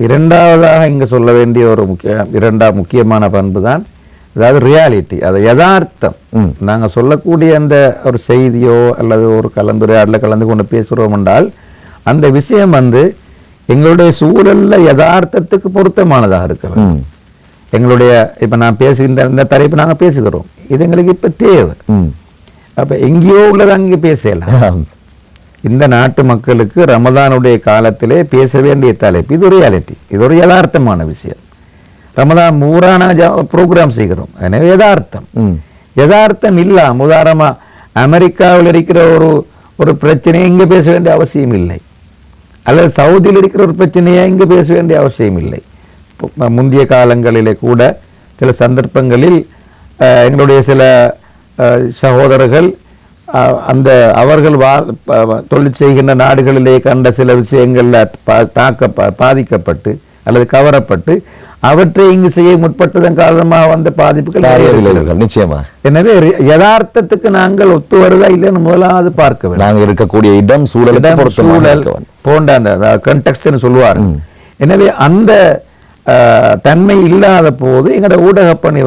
இரண்டாவதாக இங்கு சொல்ல வேண்டிய ஒரு முக்கியமான பண்பு தான், அதாவது ரியாலிட்டி, அது யதார்த்தம். நாங்கள் சொல்லக்கூடிய அந்த ஒரு செய்தியோ அல்லது ஒரு கலந்துரையாடல கலந்து கொண்டு பேசுகிறோம் என்றால் அந்த விஷயம் எங்களுடைய சூழல்ல யதார்த்தத்துக்கு பொருத்தமானதாக இருக்கிறது. எங்களுடைய இப்ப நான் பேசுகின்ற இந்த தலைப்பு நாங்க பேசுகிறோம், இது எங்களுக்கு இப்ப தேவை. அப்ப எங்கேயோ உள்ளது அங்கே பேசலாம். இந்த நாட்டு மக்களுக்கு ரமதானுடைய காலத்திலே பேச வேண்டிய தலைப்பு இது ஒரு ரியாலிட்டி, இது ஒரு யதார்த்தமான விஷயம். ரமதான் ஊரான ப்ரோக்ராம் செய்கிறோம், எனவே யதார்த்தம். யதார்த்தம் இல்லாம உதாரணமா அமெரிக்காவில் இருக்கிற ஒரு பிரச்சனையை இங்க பேச வேண்டிய அவசியம் இல்லை, அல்லது சவுதியில் இருக்கிற ஒரு பிரச்சனையை இங்க பேச வேண்டிய அவசியம் இல்லை. முந்தைய காலங்களிலே கூட சில சந்தர்ப்பங்களில் எங்களுடைய சில சகோதரர்கள் அந்த அவர்கள் தொழில் செய்கின்ற நாடுகளிலே கண்ட சில விஷயங்கள்ல பாதிக்கப்பட்டு அல்லது கவரப்பட்டு அவற்றை இங்கு செய்ய முற்பட்டதன் காரணமாக வந்த பாதிப்புகள்
நிச்சயமா.
எனவே யதார்த்தத்துக்கு நாங்கள் ஒத்து வருதா இல்லைன்னு முதலாவது பார்க்க வேண்டும்.
நாங்கள் இருக்கக்கூடிய இடம் சூழல்
போன்ற அந்த கண்டெக்ஸ்ட்னு சொல்லுவார். எனவே அந்த தன்மை இல்லாத போது எங்களோட ஊடகப்பணி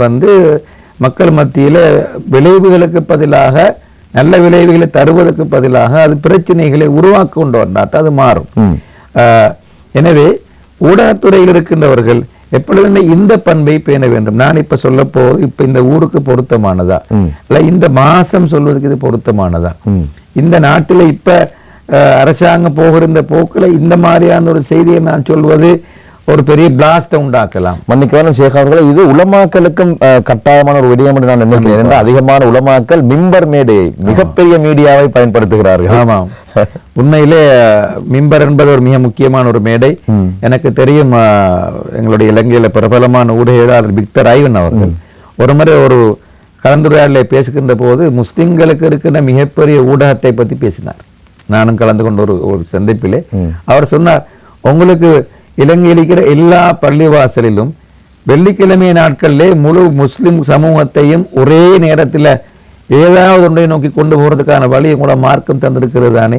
மக்கள் மத்தியில விளைவுகளுக்கு பதிலாக நல்ல விளைவுகளை தருவதற்கு பதிலாக அது பிரச்சனைகளை உருவாக்கி கொண்டு வந்தால் அது மாறும். எனவே ஊடகத்துறையில் இருக்கின்றவர்கள் எப்பொழுதுமே இந்த பண்பை பேண வேண்டும். நான் இப்ப சொல்ல இப்ப இந்த ஊருக்கு பொருத்தமானதா இல்ல இந்த மாசம் சொல்வதற்கு இது பொருத்தமானதா, இந்த நாட்டில் இப்ப அரசாங்கம் போகிற இந்த போக்குல இந்த மாதிரியான ஒரு செய்தியை நான் சொல்வது ஒரு பெரிய பிளாஸ்ட உண்டாக்கலாம்.
மன்னிக்க வேண்டும் ஷேக் அவர்களே, இது உலமாக்களுக்கும் கட்டாயமான ஒரு விடயம் என்று நான் நினைக்கிறேன். என்றால் அதிகமான உலமாக்கள் மிம்பர் மேடையை மிகப்பெரிய மீடியாவை பயன்படுத்துகிறார்கள்.
ஆமாம், உண்மையிலே மிம்பர் என்பது ஒரு மிக முக்கியமான ஒரு மேடை. எனக்கு தெரியும், எங்களுடைய இலங்கையில பிரபலமான ஊடகவியலாளர் விக்டர் ஐவன் அவர்கள் ஒரு முறை ஒரு கலந்துரையாடலை பேசுகின்ற போது முஸ்லிம்களுக்கு இருக்கின்ற மிகப்பெரிய ஊடகத்தை பற்றி பேசினார். நானும் கலந்து கொண்ட ஒரு சந்திப்பிலே அவர் சொன்னார், உங்களுக்கு இலங்கையில் இருக்கிற எல்லா பள்ளிவாசலிலும் வெள்ளிக்கிழமை நாட்களிலே முழு முஸ்லிம் சமூகத்தையும் ஒரே நேரத்தில் ஏதாவது ஒன்றை நோக்கி கொண்டு போகிறதுக்கான வழியை கூட மார்க்கம் தந்திருக்கிறது தானே,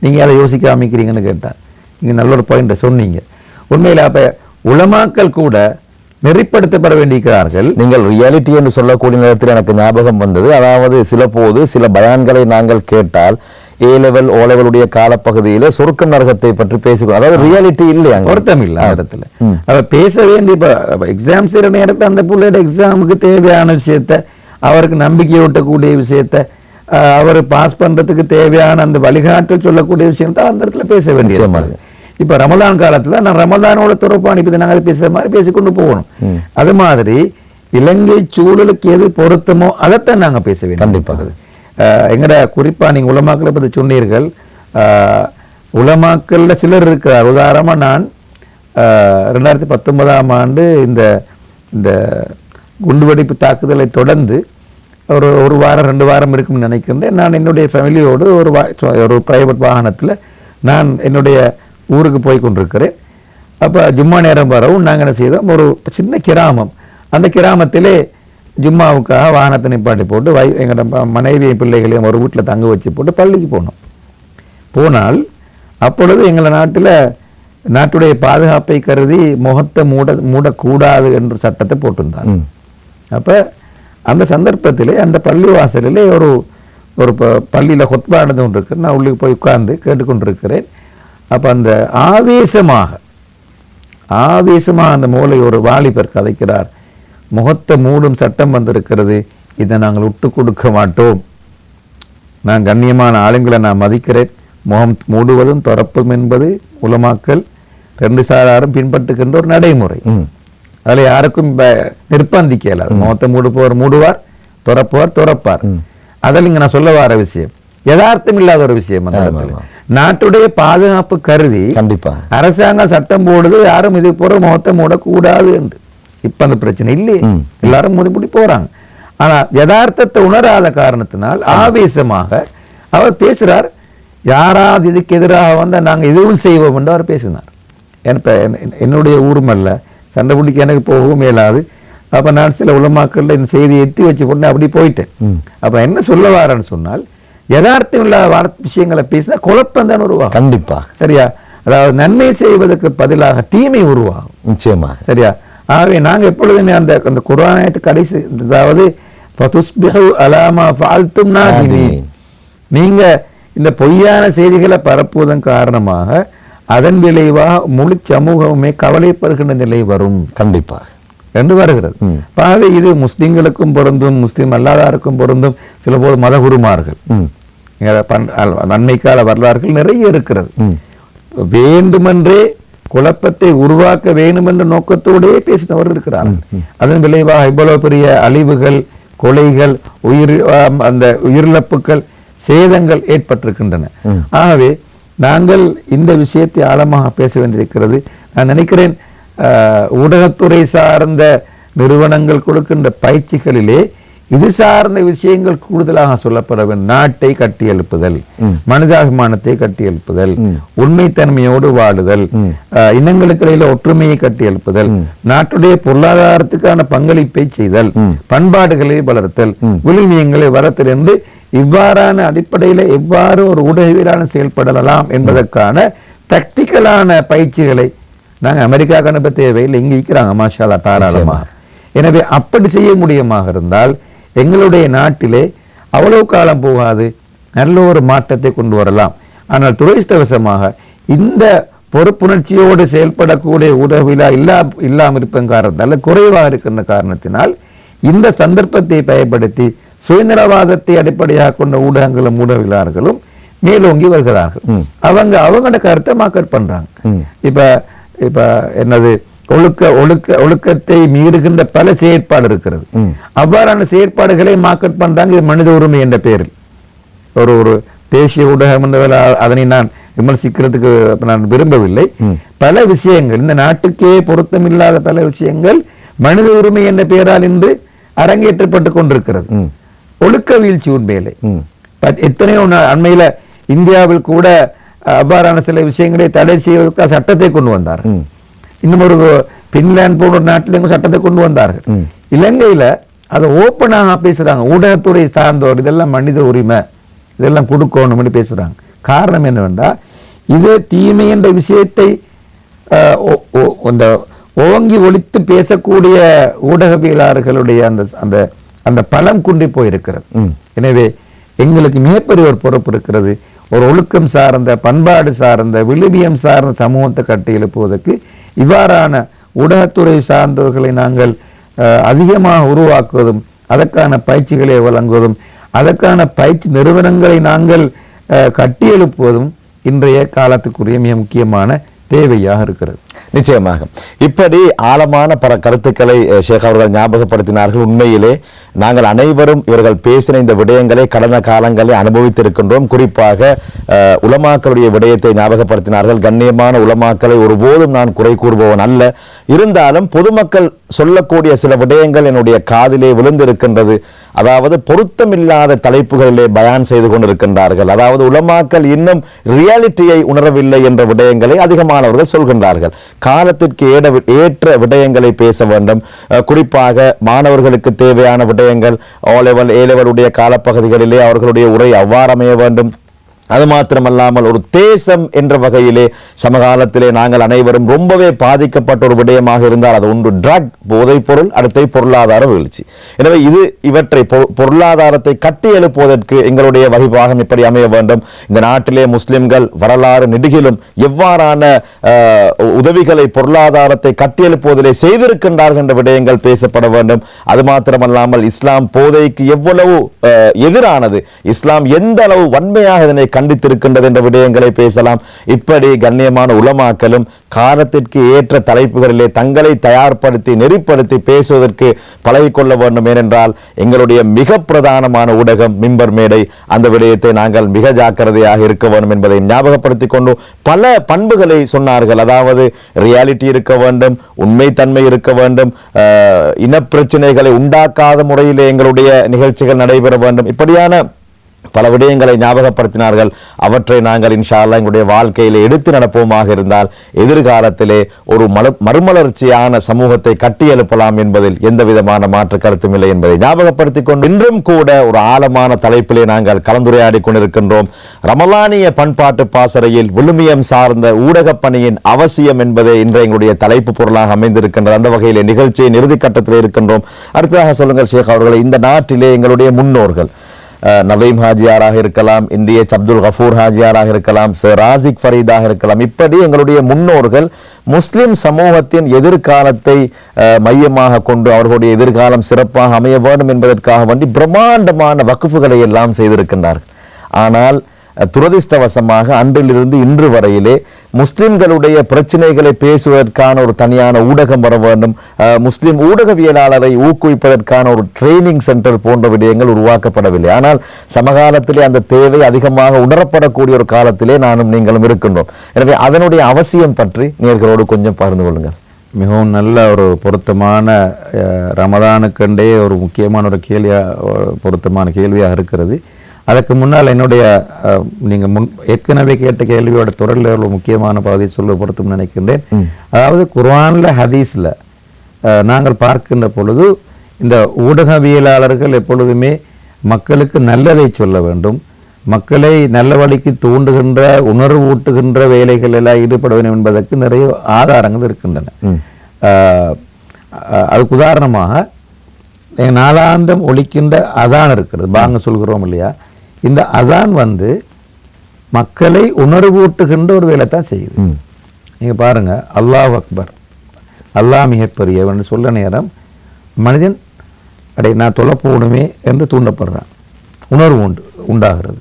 நீங்கள் அதை யோசிக்க அமைக்கிறீங்கன்னு கேட்டார். நீங்கள் நல்ல ஒரு பாயிண்ட்டை சொன்னீங்க. உண்மையில் அப்போ உலமாக்கள் கூட நெறிப்படுத்தப்பட வேண்டியிருக்கிறார்கள்.
நீங்கள் ரியாலிட்டி என்று சொல்லக்கூடிய நேரத்தில் எனக்கு ஞாபகம் வந்தது. அதாவது சில பயான்களை நாங்கள் கேட்டால் A level O level காலப்பகுதியில சொர்க்க நரகத்தை பற்றி பேசுகிறோம். அதாவது ரியாலிட்டி இல்லையா,
பொருத்தம் இல்லை இடத்துல. அவ பேச வேண்டிய எக்ஸாம் செய்யற நேரத்தை அந்த பிள்ளையோட எக்ஸாமுக்கு தேவையான விஷயத்த, அவருக்கு நம்பிக்கை ஊட்டக்கூடிய விஷயத்த, அவர் பாஸ் பண்றதுக்கு தேவையான அந்த வழிகாட்டல் சொல்லக்கூடிய விஷயத்தை அந்த இடத்துல பேச வேண்டிய. இப்ப ரமதான் காலத்துல நான் ரமதானோட தொடர்பு அனுப்பி நாங்கள் பேசுற மாதிரி பேசிக்கொண்டு போகணும். அது மாதிரி இலங்கை சூழலுக்கு எது பொருத்தமோ அதைத்தான் நாங்க பேச வேண்டும்.
கண்டிப்பாக
எங்கட குறிப்பா நீங்க உலமாக்களை பற்றி சொன்னீர்கள். உலமாக்கள்ல சிலர் இருக்கிறார். உதாரணமா நான் 2019ஆம் ஆண்டு இந்த குண்டுவெடிப்பு தாக்குதலை தொடர்ந்து ஒரு வாரம் 2 வாரம் இருக்கும்னு நினைக்கின்றேன். நான் என்னுடைய ஃபேமிலியோடு ஒரு பிரைவேட் வாகனத்தில் நான் என்னுடைய ஊருக்கு போய் கொண்டிருக்கிறேன். அப்போ ஜும்மா நேரம் வரவும் நாங்கள் என்ன செய்தோம், ஒரு சின்ன கிராமம், அந்த கிராமத்திலே ஜும்மாவுக்காக வாகனத்தை நிப்பாட்டி போட்டு எங்களோட மனைவியை பிள்ளைகளையும் ஒரு வீட்டில் தங்க வச்சு போட்டு பள்ளிக்கு போனால் அப்பொழுது எங்களை நாட்டுடைய பாதுகாப்பை கருதி முகத்தை மூடக்கூடாது என்ற சட்டத்தை போட்டிருந்தாங்க. அப்போ அந்த சந்தர்ப்பத்திலே அந்த பள்ளி வாசலிலே ஒரு பள்ளியில் ஹொத்பா நடந்து கொண்டிருக்கிறேன். நான் உள்ளே போய் உட்கார்ந்து கேட்டுக்கொண்டிருக்கிறேன். அப்போ அந்த ஆவேசமாக அந்த மூளை ஒரு வாலிபர் கதைக்கிறார், முகத்தை மூடும் சட்டம் வந்திருக்கிறது, இதை நாங்கள் விட்டு கொடுக்க மாட்டோம். நான் கண்ணியமான ஆளுங்களை நான் மதிக்கிறேன். முகம் மூடுவதும் திறப்பும் என்பது உலமாக்கள் 2 சாராரும் பின்பற்றுகின்ற ஒரு நடைமுறை. அதில் யாருக்கும் நிர்பந்திக்க இயலாது. முகத்தை மூடுபவர் மூடுவார், துறப்பவர் துறப்பார். அதில் இங்க நான் சொல்ல வர விஷயம் யதார்த்தம் இல்லாத ஒரு விஷயம். நாட்டுடைய பாதுகாப்பு கருதி கண்டிப்பா அரசாங்கம் சட்டம் போடுது, யாரும் இது போற முகத்தை மூடக்கூடாது என்று. இப்ப அந்த பிரச்சனை இல்லையே, எல்லாரும் முதிப்படி போறாங்க. ஆனா யதார்த்தத்தை உணராத காரணத்தினால் ஆவேசமாக அவர் பேசுறார். யாராவது இதுக்கு எதிராக வந்தா நாங்க எதுவும் செய்வோம் என்று அவர் பேசினார். என்னுடைய ஊரும் அல்ல, சண்டை பிடிக்க எனக்கு போகவும் இயலாது. அப்ப நான் சில உலமாக்கள்ல இந்த செய்தியை எத்தி வச்சு கொண்டு அப்படி போயிட்டேன். அப்ப என்ன சொல்ல வாரன்னு சொன்னால், யதார்த்தம் இல்லாத விஷயங்களை பேசினா குழப்பம் தான் உருவாகும். கண்டிப்பா சரியா? அதாவது நன்மை செய்வதற்கு பதிலாக தீமை உருவாகும் நிச்சயமா. சரியா? ஆகவே நாங்கள் எப்பொழுதுமே அந்த குர்ஆனத்து கடைசி, அதாவது நீங்க இந்த பொய்யான செய்திகளை பரப்புவதன் காரணமாக அதன் விளைவாக முழு சமூகமே கவலைப்படுகின்ற நிலை வரும்
கண்டிப்பாக
என்று வருகிறது. ஆகவே இது முஸ்லிம்களுக்கும் பொருந்தும், முஸ்லிம் அல்லாதாருக்கும் பொருந்தும். சில போது மதகுருமார்கள் அண்மைக்கால வரலாறுகள் நிறைய இருக்கிறது. வேண்டுமென்றே குழப்பத்தை உருவாக்க வேண்டும் என்ற நோக்கத்தோடே பேசினவர் இருக்கிறார்கள். அதன் விளைவாக இவ்வளவு பெரிய அழிவுகள், கொலைகள், அந்த உயிரிழப்புகள், சேதங்கள் ஏற்பட்டிருக்கின்றன. ஆகவே நாங்கள் இந்த விஷயத்தை ஆழமாக பேச வேண்டியிருக்கிறது. நான் நினைக்கிறேன் ஊடகத்துறை சார்ந்த நிறுவனங்கள் கொடுக்கின்ற பயிற்சிகளிலே இது சார்ந்த விஷயங்கள் கூடுதலாக சொல்லப்பட வேண்டும். நாட்டை கட்டியெழுப்புதல், மனிதாபிமானத்தை கட்டியெழுப்புதல், உண்மைத்தன்மையோடு வாழுதல், இனங்களுக்கு இடையில ஒற்றுமையை கட்டியெழுப்புதல், நாட்டுடைய பொருளாதாரத்துக்கான பங்களிப்பை செய்தல், பண்பாடுகளை வளர்த்தல், விழுமியங்களை வளர்த்தல் என்று இவ்வாறான அடிப்படையில் எவ்வாறு ஒரு ஊடகவியலாளர் செயல்படலாம் என்பதற்கான பிராக்டிக்கலான பயிற்சிகளை நாங்கள் அமெரிக்கா அனுப்ப தேவையில்லை, இங்கே இருக்கிறாங்க மாஷால்லா தாராளமாக. எனவே அப்படி செய்ய முடியுமாக இருந்தால் எங்களுடைய நாட்டிலே அவ்வளவு காலம் போகாது, நல்ல ஒரு மாற்றத்தை கொண்டு வரலாம். ஆனால் துரதிர்ஷ்டவசமாக இந்த பொறுப்புணர்ச்சியோடு செயல்படக்கூடிய ஊடகவியலா இல்லாமல் இருப்பதன் காரணத்தால், குறைவாக இருக்கின்ற காரணத்தினால் இந்த சந்தர்ப்பத்தை பயன்படுத்தி சுயநலவாதத்தை அடிப்படையாக கொண்ட ஊடகங்களும் ஊடகவியலாளர்களும் மேலோங்கி வருகிறார்கள். அவங்களோட கருத்தை மார்க்கெட் பண்றாங்க. இப்ப என்னது ஒழுக்கத்தை மீறுகின்ற பல செயற்பாடு இருக்கிறது. அவ்வாறான செயற்பாடுகளை மார்க்கெட் பண்றாங்க. இது மனித உரிமை என்ற பெயரில் ஒரு தேசிய ஊடகம் என்ற அதனை நான் விமர்சிக்கிறதுக்கு நான் விரும்பவில்லை. பல விஷயங்கள் இந்த நாட்டுக்கே பொருத்தமில்லாத பல விஷயங்கள் மனித உரிமை என்ற பெயரால் இன்று அரங்கேற்றப்பட்டு கொண்டிருக்கிறது. ஒழுக்க வீழ்ச்சி உண்மையிலே எத்தனையோ அண்மையில இந்தியாவில் கூட அவ்வாறான சில விஷயங்களை தடை செய்வதற்காக சட்டத்தை கொண்டு வந்தார்கள். இன்னும் ஒரு பின்லாந்து போன்ற நாட்டில் சட்டத்தை கொண்டு வந்தார்கள். இலங்கையில அதை ஓப்பனாக பேசுறாங்க. ஊடகத்துறை சார்ந்தோர் இதெல்லாம் மனித உரிமை, இதெல்லாம் கொடுக்கணும் பேசுறாங்க. காரணம் என்னவென்றால் இதே தீமை என்ற விஷயத்தை ஓங்கி ஒழித்து பேசக்கூடிய ஊடகவியலாளர்களுடைய அந்த பலம் குன்றி போயிருக்கிறது. எனவே எங்களுக்கு மிகப்பெரிய ஒரு பொறுப்பு இருக்கிறது. ஒரு ஒழுக்கம் சார்ந்த, பண்பாடு சார்ந்த, விழுமியம் சார்ந்த சமூகத்தை கட்டி எழுப்புவதற்கு இவ்வாறான ஊடகத்துறை சார்ந்தவர்களை நாங்கள் அதிகமாக உருவாக்குவதும், அதற்கான பயிற்சிகளை வழங்குவதும், அதற்கான பயிற்சி நிறுவனங்களை நாங்கள் கட்டியெழுப்புவதும் இன்றைய காலத்துக்குரிய மிக முக்கியமான தேவையாக இருக்கிறது.
நிச்சயமாக இப்படி ஆழமான பல கருத்துக்களை ஷேக் அவர்கள் ஞாபகப்படுத்தினார்கள். உண்மையிலே நாங்கள் அனைவரும் இவர்கள் பேசின இந்த விடயங்களை கடந்த காலங்களில் அனுபவித்திருக்கின்றோம். குறிப்பாக உலமாக்களுடைய விடயத்தை ஞாபகப்படுத்தினார்கள். கண்ணியமான உலமாக்களை ஒருபோதும் நான் குறை கூறுபவன் அல்ல. இருந்தாலும் பொதுமக்கள் சொல்லக்கூடிய சில விடயங்கள் என்னுடைய காதிலே விழுந்திருக்கின்றது. அதாவது பொருத்தமில்லாத தலைப்புகளிலே பயான் செய்து கொண்டிருக்கின்றார்கள். அதாவது உலமாக்கள் இன்னும் ரியாலிட்டியை உணரவில்லை என்ற விடயங்களை அதிகமானவர்கள் சொல்கின்றார்கள். காலத்திற்கு ஏற்ற விடயங்களை பேச வேண்டும். குறிப்பாக மாணவர்களுக்கு தேவையான விடயங்கள் ஓ லெவல் ஏ லெவலுடைய காலப்பகுதிகளிலே அவர்களுடைய உரை அவ்வாறு அமைய வேண்டும். அது மாத்திரமல்லாமல் ஒரு தேசம் என்ற வகையிலே சமகாலத்திலே நாங்கள் அனைவரும் ரொம்பவே பாதிக்கப்பட்ட ஒரு விடயமாக இருந்தால் அது ஒன்று ட்ரக், போதைப் பொருள், அடுத்த பொருளாதார வீழ்ச்சி. எனவே இவற்றை பொருளாதாரத்தை கட்டி எழுப்புவதற்கு எங்களுடைய வகிபாகம் இப்படி அமைய வேண்டும். இந்த நாட்டிலே முஸ்லிம்கள் வரலாறு நெடுகிலும் எவ்வாறான உதவிகளை பொருளாதாரத்தை கட்டி எழுப்புவதிலே செய்திருக்கின்றார்கள் என்ற விடயங்கள் பேசப்பட வேண்டும். அது மாத்திரமல்லாமல் இஸ்லாம் போதைக்கு எவ்வளவு எதிரானது, இஸ்லாம் எந்த அளவு வன்மையாக இதனை கண்டித்திருக்கின்றது என்ற விடயங்களை பேசலாம். இப்படி கண்ணியமான உலமாக்களும் காலத்திற்கு ஏற்ற தலைப்புகளிலே தங்களை தயார்படுத்தி நெறிப்படுத்தி பேசுவதற்கு பழகிக்கொள்ள வேண்டும். ஏனென்றால் எங்களுடைய மிக பிரதானமான ஊடகம் மிம்பர் மேடை. அந்த விடயத்தை நாங்கள் மிக ஜாக்கிரதையாக இருக்க வேண்டும் என்பதை ஞாபகப்படுத்திக் கொண்டு பல பண்புகளை சொன்னார்கள். அதாவது ரியாலிட்டி இருக்க வேண்டும், உண்மைத்தன்மை இருக்க வேண்டும், இனப்பிரச்சனைகளை உண்டாக்காத முறையிலே எங்களுடைய நிகழ்ச்சிகள் நடைபெற வேண்டும். இப்படியான பல விடயங்களை ஞாபகப்படுத்தினார்கள். அவற்றை நாங்கள் இன்ஷா அல்லாஹ் எங்களுடைய வாழ்க்கையிலே எடுத்து நடப்போமாக இருந்தால் எதிர்காலத்திலே ஒரு மறுமலர்ச்சியான சமூகத்தை கட்டியெழுப்பலாம் என்பதில் எந்த விதமான மாற்று கருத்தும் இல்லை என்பதை ஞாபகப்படுத்திக் கொண்டு இன்றும் கூட ஒரு ஆழமான தலைப்பிலே நாங்கள் கலந்துரையாடி கொண்டிருக்கின்றோம். ரமலானிய பண்பாட்டு பாசறையில் விழுமியம் சார்ந்த ஊடக பணியின் அவசியம் என்பதே இன்றைய எங்களுடைய தலைப்பு பொருளாக அமைந்திருக்கின்றது. அந்த வகையிலே நிகழ்ச்சியின் இறுதி கட்டத்தில் இருக்கின்றோம். அடுத்ததாக சொல்லுங்கள் ஷேக் அவர்களை, இந்த நாட்டிலே எங்களுடைய முன்னோர்கள் நதீம் ஹாஜியாராக இருக்கலாம், இந்திய அப்துல் கஃபூர் ஹாஜியாராக இருக்கலாம், ராசிக் ஃபரீதாக இருக்கலாம். இப்படி எங்களுடைய முன்னோர்கள் முஸ்லிம் சமூகத்தின் எதிர்காலத்தை மையமாக கொண்டு அவர்களுடைய எதிர்காலம் சிறப்பாக அமைய வேண்டும் என்பதற்காக வேண்டி பிரம்மாண்டமான வக்ஃபுகளை எல்லாம் செய்திருக்கின்றார்கள். ஆனால் துரதிர்ஷ்டவசமாக அன்றிலிருந்து இன்று வரையிலே முஸ்லிம்களுடைய பிரச்சனைகளை பேசுவதற்கான ஒரு தனியான ஊடகம் வர வேண்டும், முஸ்லிம் ஊடகவியலாளரை ஊக்குவிப்பதற்கான ஒரு ட்ரைனிங் சென்டர் போன்ற விடயங்கள் உருவாக்கப்படவில்லை. ஆனால் சமகாலத்திலே அந்த தேவை அதிகமாக உணரப்படக்கூடிய ஒரு காலத்திலே நானும் நீங்களும் இருக்கின்றோம். எனவே அதனுடைய அவசியம் பற்றி நேயர்களோடு கொஞ்சம் பகிர்ந்து கொள்ளுங்கள்.
மிகவும் நல்ல ஒரு பொருத்தமான ரமதானுக்கண்டே ஒரு முக்கியமான ஒரு பொருத்தமான கேள்வியாக இருக்கிறது. அதற்கு முன்னால் என்னுடைய நீங்கள் ஏற்கனவே கேட்ட கேள்வியோட தொடரில் ஒரு முக்கியமான பகுதியை சொல்ல பொறுத்தும் நினைக்கின்றேன். அதாவது குர்ஆன்ல ஹதீஸில் நாங்கள் பார்க்கின்ற பொழுது இந்த ஊடகவியலாளர்கள் எப்பொழுதுமே மக்களுக்கு நல்லதை சொல்ல வேண்டும், மக்களை நல்ல வழிக்கு தூண்டுகின்ற உணர்வு ஊட்டுகின்ற வேலைகள் எல்லாம் ஈடுபட வேண்டும் என்பதற்கு நிறைய ஆதாரங்கள் இருக்கின்றன. அதுக்கு உதாரணமாக நாளாந்தம் ஒலிக்கின்ற அதான் இருக்கிறது, பாங்க சொல்கிறோம் இல்லையா, இந்த அதான் மக்களை உணர்வூட்டுகின்ற ஒரு வேலை தான் செய்யுது. நீங்கள் பாருங்க, அல்லாஹ் அக்பர், அல்லாஹ் மிகப்பெரியவன் சொல்ல நேரம் மனிதன் அடே நான் தொலை போகணுமே என்று தூண்டப்படுறான், உணர்வு உண்டாகிறது.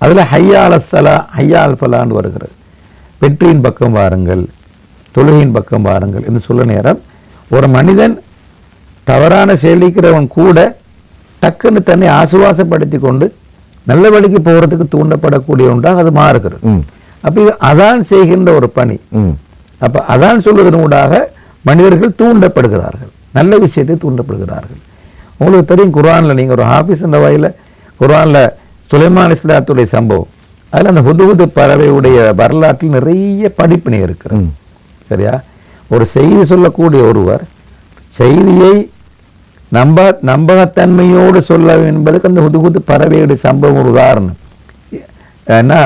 அதில் ஹையால் அஸ்ஸலா ஹையால் ஃபலான்னு வருகிறது, வெற்றியின் பக்கம் வாருங்கள், தொழுகையின் பக்கம் வாருங்கள் என்று சொல்ல நேரம் ஒரு மனிதன் தவறான செயலிக்கிறவன் கூட டக்குன்னு தன்னை ஆசுவாசப்படுத்தி கொண்டு நல்ல வழிக்கு போகிறதுக்கு தூண்டப்படக்கூடிய ஒன்றாக அது மாறுகிறது. அப்போ இது அதான் செய்கின்ற ஒரு பணி. அப்போ அதான் சொல்வதனூடாக மனிதர்கள் தூண்டப்படுகிறார்கள், நல்ல விஷயத்தை தூண்டப்படுகிறார்கள். உங்களுக்கு தெரியும், குர்ஆனில் நீங்கள் ஒரு ஹாஃபிஸ் என்ற வகையில் குர்ஆனில் சுலைமான் இஸ்லாத்துடைய சம்பவம், அதில் அந்த ஹுதுஹுது பறவையுடைய வரலாற்றில் நிறைய படிப்பினை இருக்கிறது. சரியா? ஒரு செய்தி சொல்லக்கூடிய ஒருவர் செய்தியை நம்பகத்தன்மையோடு சொல்ல என்பதற்கு அந்த ஹுதுஹுது பறவையுடைய சம்பவம் ஒரு உதாரணம். ஏன்னா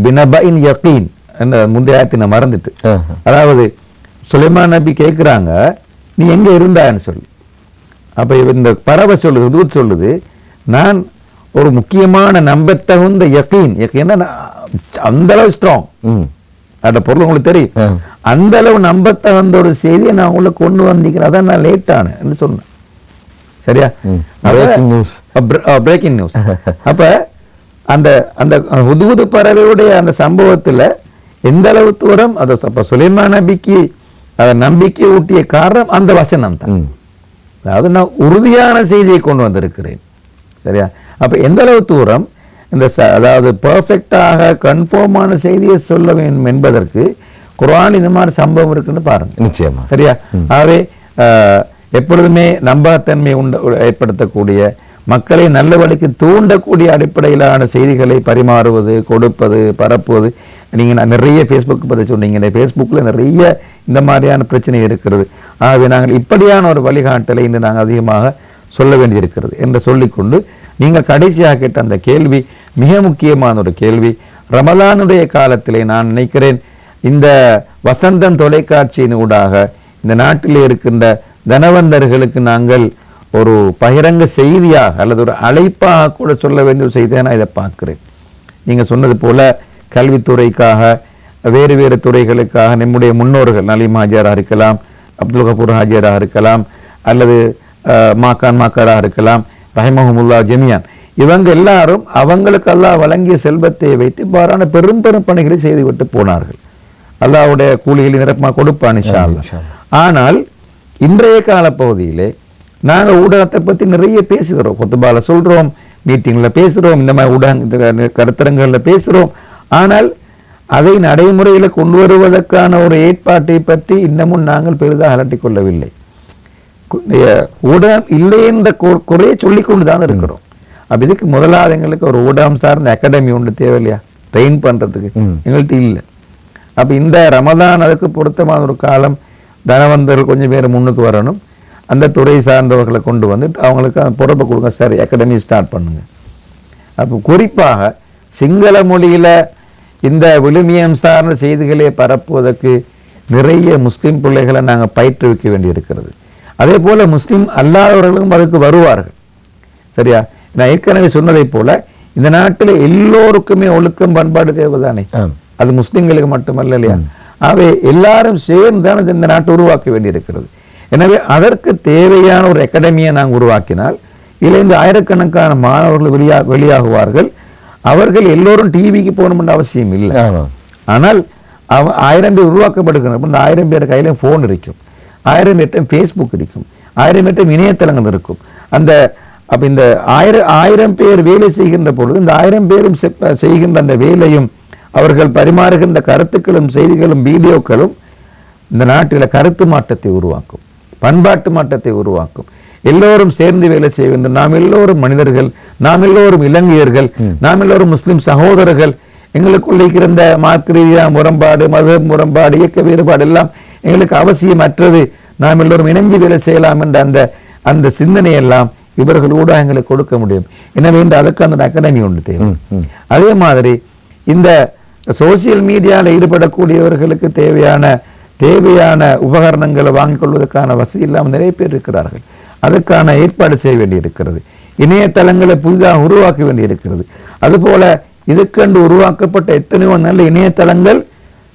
பினபைன் யகீன் என்ற முந்தையத்தை நான் மறந்துட்டு, அதாவது சுலைமான் நபி கேட்குறாங்க நீ எங்கே இருந்தான்னு சொல்லி. அப்போ இந்த பறவை சொல்லுது, ஹுதுஹுத் சொல்லுது, நான் ஒரு முக்கியமான நம்பத்தகுந்த யகீன், யகீன்னா அந்த அளவு ஸ்ட்ராங், அந்த பொருள் உங்களுக்கு தெரியும், அந்த அளவு நம்பத்தகுந்த ஒரு செய்தியை நான் உங்களை கொண்டு வந்திக்கிறேன், அதான் நான் லேட்டானு சொன்னேன். சரியா? Breaking news. அப்ப அந்த அந்த ஹுதுஹுது பறவையுடைய அந்த சம்பவத்துல எந்த அளவு தூரம் அது அப்ப சுலைமான் நபிக்கு நம்பிக்கை ஊட்டிய காரணம் அந்த வசனம் தான். அதாவது நான் உறுதியான செய்தியை கொண்டு வந்திருக்கிறேன். சரியா? அப்ப எந்த அளவு தூரம் இந்த அதாவது பெர்ஃபெக்டாக கன்ஃபார்மான செய்தியை சொல்ல வேண்டும் என்பதற்கு குர்ஆன் இந்த மாதிரி சம்பவம் இருக்குன்னு பாருங்க.
நிச்சயமா.
சரியா? ஆகவே எப்பொழுதுமே நம்பகத்தன்மை ஏற்படுத்தக்கூடிய, மக்களை நல்ல வழிக்கு தூண்டக்கூடிய அடிப்படையிலான செய்திகளை பரிமாறுவது, கொடுப்பது, பரப்புவது. நீங்கள் நிறைய ஃபேஸ்புக் பற்றி சொன்னீங்க, ஃபேஸ்புக்கில் நிறைய இந்த மாதிரியான பிரச்சனை இருக்கிறது. ஆகவே நாங்கள் இப்படியான ஒரு வழிகாட்டலை இன்று நாங்கள் அதிகமாக சொல்ல வேண்டியிருக்கிறது என்று சொல்லிக்கொண்டு, நீங்கள் கடைசியாக கேட்ட அந்த கேள்வி மிக முக்கியமான ஒரு கேள்வி. ரமலானுடைய காலத்திலே நான் நினைக்கிறேன் இந்த வசந்தம் தொலைக்காட்சியின் ஊடாக இந்த நாட்டில் இருக்கின்ற தனவந்தர்களுக்கு நாங்கள் ஒரு பகிரங்க செய்தியாக அல்லது ஒரு அழைப்பாக கூட சொல்ல வேண்டிய ஒரு செய்தியாக நான் இதை பார்க்கிறேன். நீங்கள் சொன்னது போல கல்வித்துறைக்காக, வேறு வேறு துறைகளுக்காக நம்முடைய முன்னோர்கள் நலீம் ஹாஜியாராக இருக்கலாம், அப்துல் கஃபூர் ஹாஜியாராக இருக்கலாம், அல்லது மாக்காராக இருக்கலாம், ரஹிமஹுமுல்லா ஜமியான், இவங்க எல்லாரும் அவங்களுக்கு அல்லாஹ் வழங்கிய செல்வத்தை வைத்து இவ்வாறான பெரும் பெரும் பணிகளை செய்துவிட்டு போனார்கள். அல்லாஹ்வுடைய கூலிகளை நிரப்பமாக கொடுப்பான் இன்ஷா அல்லாஹ். ஆனால் இன்றைய கால பகுதியிலே நாங்கள் ஊடகத்தை பற்றி நிறைய பேசுகிறோம், கொத்துபால சொல்கிறோம், மீட்டிங்கில் பேசுகிறோம், இந்த மாதிரி ஊடக கருத்தரங்களில் பேசுகிறோம். ஆனால் அதை நடைமுறையில் கொண்டு வருவதற்கான ஒரு ஏற்பாட்டை பற்றி இன்னமும் நாங்கள் பெரிதாக அலட்டிக் கொள்ளவில்லை. ஊடகம் இல்லை என்ற குறையை சொல்லி கொண்டு தான் இருக்கிறோம். அப்போ இதுக்கு முதலாவது எங்களுக்கு ஒரு ஊடகம் சார்ந்த அகாடமி ஒன்று தேவையில்லையா, ட்ரெயின் பண்ணுறதுக்கு எங்கள்கிட்ட இல்லை. அப்போ இந்த ரமதான் அதுக்கு பொருத்தமான ஒரு காலம், தனவந்தர்கள் கொஞ்சம் பேர் முன்னுக்கு வரணும், அந்த துறை சார்ந்தவர்களை கொண்டு வந்துட்டு அவங்களுக்கு அந்த பொறுப்பை கொடுங்க, சரி அகாடமி ஸ்டார்ட் பண்ணுங்க. அப்போ குறிப்பாக சிங்கள மொழியில் இந்த விழுமியம் சார்ந்த செய்திகளை பரப்புவதற்கு நிறைய முஸ்லீம் பிள்ளைகளை நாங்கள் பயிற்றுவிக்க வேண்டியிருக்கிறது. அதே போல் முஸ்லீம் அல்லாதவர்களும் அதுக்கு வருவார்கள். சரியா? நான் ஏற்கனவே சொன்னதை போல இந்த நாட்டில் எல்லோருக்குமே ஒழுக்கம் பண்பாடு தேவைதானே, அது முஸ்லிம்களுக்கு மட்டுமல்ல இல்லையா? ஆகவே எல்லாரும் சேர்ந்துதான் இந்த நாட்டை உருவாக்க வேண்டியிருக்கிறது. எனவே அதற்கு தேவையான ஒரு அகாடமியை நாங்கள் உருவாக்கினால் இதிலிருந்து ஆயிரக்கணக்கான மாணவர்கள் வெளியாகுவார்கள். அவர்கள் எல்லோரும் டிவிக்கு போகணும்னு அவசியம் இல்லை. ஆனால் 1000 பேர் உருவாக்கப்படுகின்ற இந்த 1000 பேர் கையிலும் ஃபோன் இருக்கும், 1000 பேர்ட்டும் ஃபேஸ்புக் இருக்கும், 1000 பேர்ட்டும் இணையதளங்கள் இருக்கும். அப்போ இந்த 1000 பேர் வேலை செய்கின்ற பொழுது இந்த 1000 பேரும் செய்கின்ற அந்த வேலையும் அவர்கள் பரிமாறுகின்ற கருத்துக்களும் செய்திகளும் வீடியோக்களும் இந்த நாட்டில் கருத்து மாற்றத்தை உருவாக்கும், பண்பாட்டு மாற்றத்தை உருவாக்கும். எல்லோரும் சேர்ந்து வேலை செய்ய வேண்டும். நாம் எல்லோரும் மனிதர்கள், நாம் எல்லோரும் இலங்கையர்கள், நாம் எல்லோரும் முஸ்லிம் சகோதரர்கள். எங்களுக்குள்ள இருக்கிற இந்த மார்க்க ரீதியான முரண்பாடு, மத முரண்பாடு, இயக்க வேறுபாடு எல்லாம் எங்களுக்கு அவசியமற்றது. நாம் எல்லோரும் இணைஞ்சு வேலை செய்யலாம் என்ற அந்த சிந்தனையெல்லாம் இவர்களோடு எங்களுக்கு கொடுக்க முடியும். எனவே அதற்கு அந்த அகாடமி ஒன்று தேவை. அதே மாதிரி இந்த சோசியல் மீடியாவில் ஈடுபடக்கூடியவர்களுக்கு தேவையான உபகரணங்களை வாங்கிக் கொள்வதற்கான வசதி இல்லாமல் நிறைய பேர் இருக்கிறார்கள். அதுக்கான ஏற்பாடு செய்ய வேண்டியிருக்கிறது. இணையதளங்களை புதிதாக உருவாக்க வேண்டியிருக்கிறது. அதுபோல இதுக்கென்று உருவாக்கப்பட்ட எத்தனையோ நல்ல இணையதளங்கள்